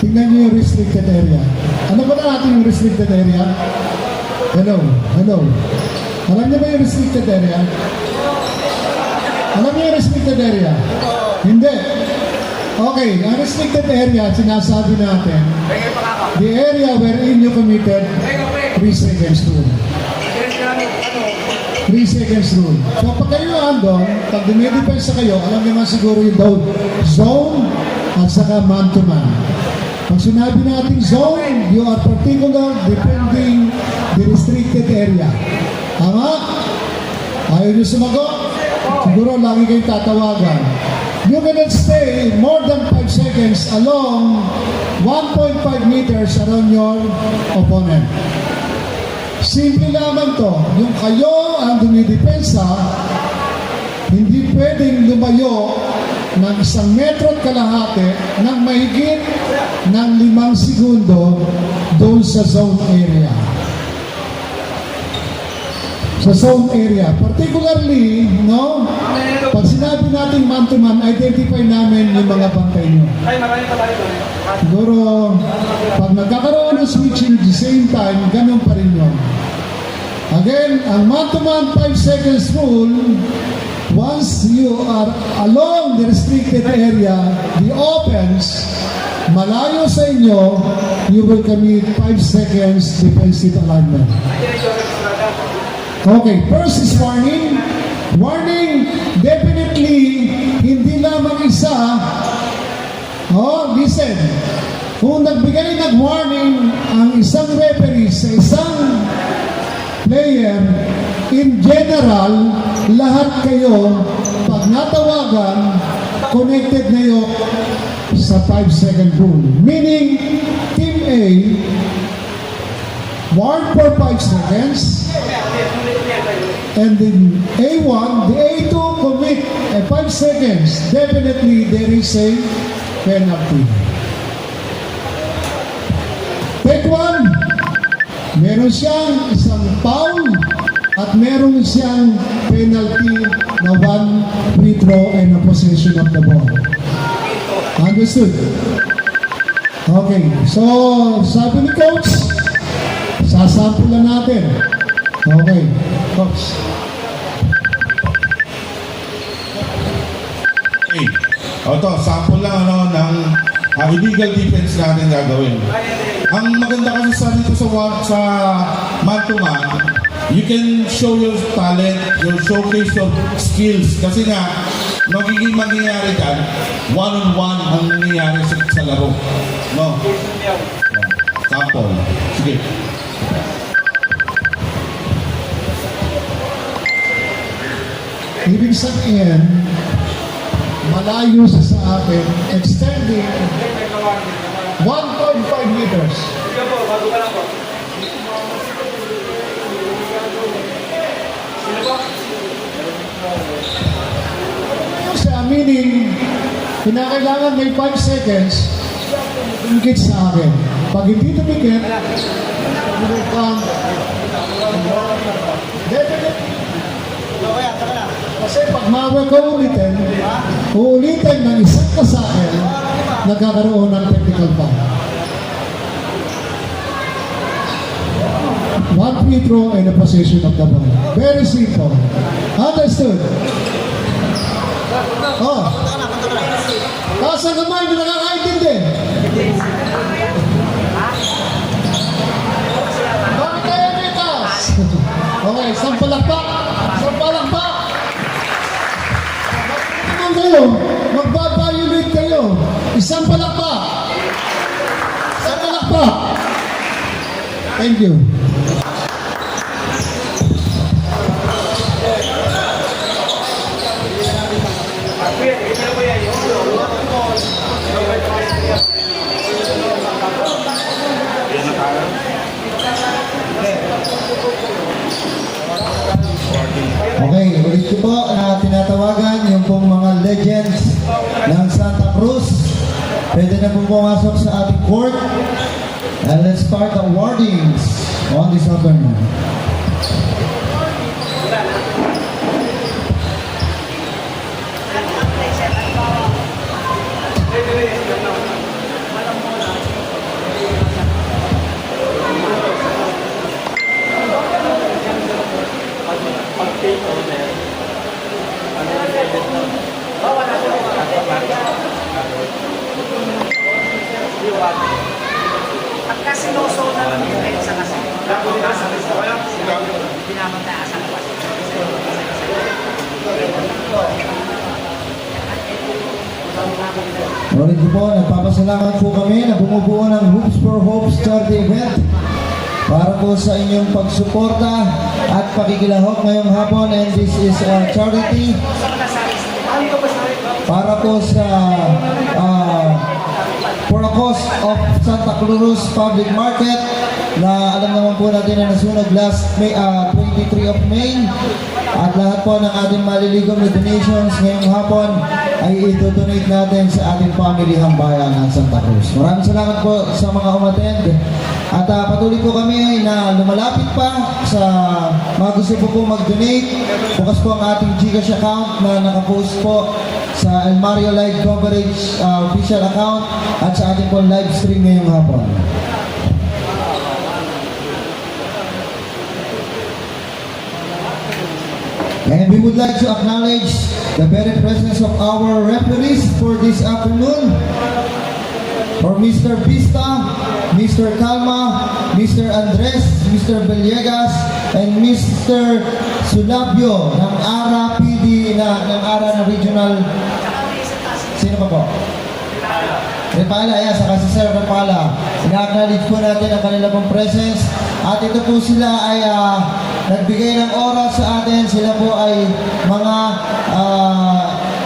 tingnan niyo yung restricted area. Ano ba na natin yung restricted area? Hello? Alam niyo ba yung restricted area? Alam niyo yung restricted area? Hindi. Okay, ang restricted area, sinasabi natin, the area wherein you committed 3 seconds rule. 3 seconds rule. So pag kayo andon, pag dumidepensa kayo, alam niyo man siguro yung zone at saka man-to-man. Pag sinabi natin zone, you are particular defending the restricted area. Tama? Ayaw niyo sumagot? Siguro lagi kayong tatawagan. You cannot stay more than 5 seconds along 1.5 meters around your opponent. Simple lamang to. Yung kayo ang dumidepensa, hindi pwedeng lumayo ng 1 metro at kalahati ng mahigit ng 5 segundo doon sa zone area. Sa zone area. Particularly, no? Pag sinabi natin man-to-man, identify namin yung mga bantay nyo. Siguro, pag nagkakaroon ng switching at the same time, ganun pa rin yun. Again, ang man-to-man 5 seconds rule, once you are along the restricted area, the opens, malayo sa inyo, you will commit 5 seconds defensive alignment. Okay, first is warning. Warning, definitely, hindi lamang isa. Oh, listen. Kung nagbigay ng warning ang isang referee sa isang player, in general, lahat kayo, pag natawagan, connected na yun sa 5-second rule. Meaning, Team A, warn for 5 seconds, and then A1, the A2 commit 5 seconds. Definitely, there is a penalty. Take 1, meron siyang isang foul at meron siyang penalty na 1 free throw and a possession of the ball. Understood? Okay, so sabi ni Coach, sasampulan natin. Okay, Coach. Okay. Ito, sample lang ng illegal defense natin gagawin. Ang maganda kasi sa man-to-man, you can show your talent, your showcase your skills. Kasi nga, magiging mangyayari dyan, one-on-one ang nangyayari sa laro. No? Sample. Sige. Ibig sabihin, malayo sa atin, extending 1.5 meters. Meaning, kinakailangan may 5 seconds, ingit sa akin. Pag hindi tumikit, definitely. Kasi pag mawag ka uulitin ng isang kasakal, nagkakaroon ng technical foul. 1 free throw and a possession of the ball. Very simple. Understood? Oh. Taas ang kamay, hindi nakakaintindi. Bakit kayo may taas? Okay, isang palakpak. Isang palakpak. Bakit naman kayo? Magbabayulate kayo. Isang palakpak. Thank you. Okay, ulit ko po na tinatawagan yung pong mga legends ng Santa Cruz. Pwede na pong pumasok sa ating court. And let's start the awardings on this afternoon. Pagka sinuso na yung sa kasi, pinamagtaasan ko kasi. Ulit ko po, nagpapasalamat po kami na bumubuo ng Hoops for Hopes charity event para po sa inyong pagsuporta at pakikilahok ngayong hapon, and this is a charity para po sa for a cause of Santa Cruz Public Market na alam naman po natin na nasunog last May, 23 of May, at lahat po ng ating maliligom na donations ngayong hapon ay ito-donate natin sa ating pamilihang bayan ng Santa Cruz. Maraming salamat po sa mga umattend, at patuloy po kami na lumalapit pa sa mga gusto po mag-donate. Bukas po ang ating GCash account na nakapost po sa El Mario Live Coverage official account at sa ating po live stream ngayong hapon. And we would like to acknowledge the very presence of our referees for this afternoon. For Mr. Vista, Mr. Calma, Mr. Andres, Mr. Villegas, and Mr. Sulabio ng ARA PD ng ARA na regional. Sino pa po? Repala, ayan, saka si Sir Repala. Ina-acknowledge po natin ang kanila pong presence. At ito po sila ay nagbigay ng oras sa atin. Sila po ay mga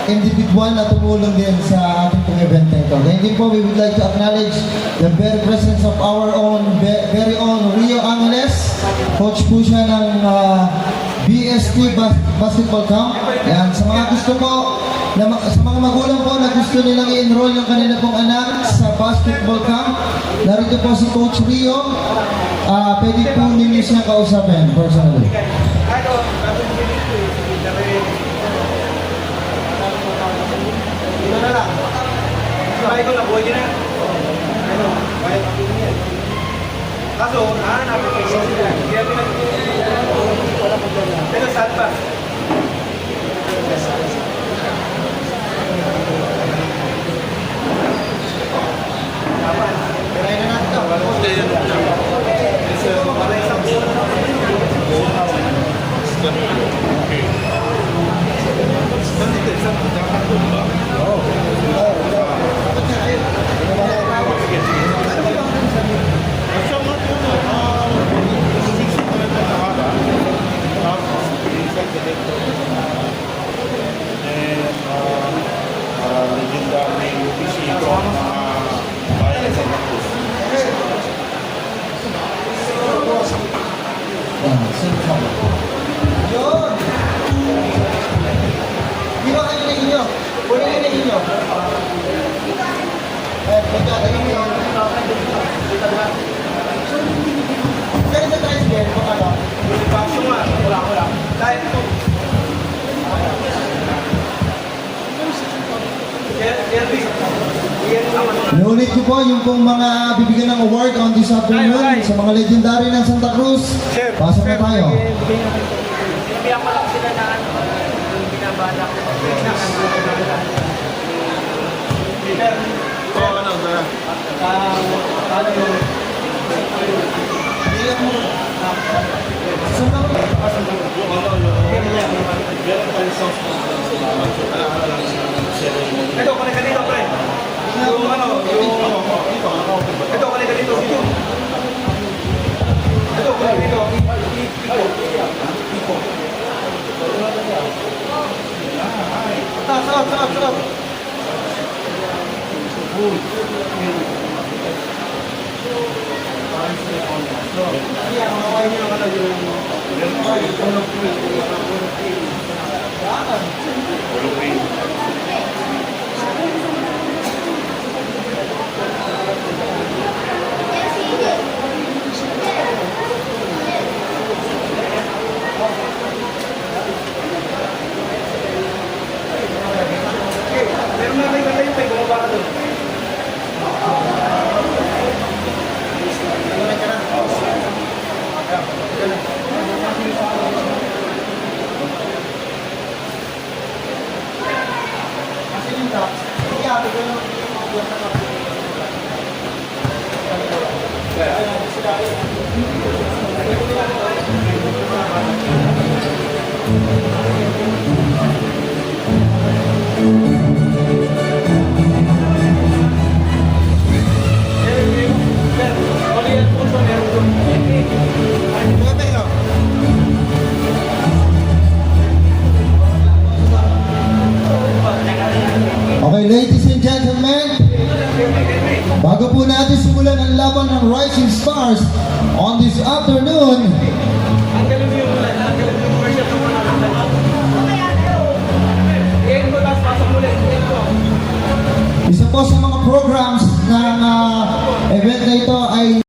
individual na tumulong din sa ating pong event na ito. Ngayon din po, we would like to acknowledge the very presence of our own, very own Rio Angeles. Coach po siya ng BST Basketball Camp. Yan, sa mga gusto po, sa mga magulang po na gusto nilang i-enroll yung kanila pong anak sa basketball camp, narito po si Coach Rio. Pwede po ninyo siya kausapin personally. Ito na lang. Sabay ko na, buhay ka na. Kaso, nahanapin ko yung sila. Kaya pero saan pa? Inulit ko po yung pong mga bibigyan ng award on this afternoon sa mga legendary ng Santa Cruz. Pasok na tayo. Bibigyan ko lang sila na yung binabala ko. Ito, kunin ka dito, pre. Ito, kunin ka dito. Sarap. Meron na kayo yung tayo, bumaba ka doon. Okay, ladies and gentlemen, bago po natin simulan ang laban ng Rising Stars on this afternoon, isa po sa mga programs ng event na ito ay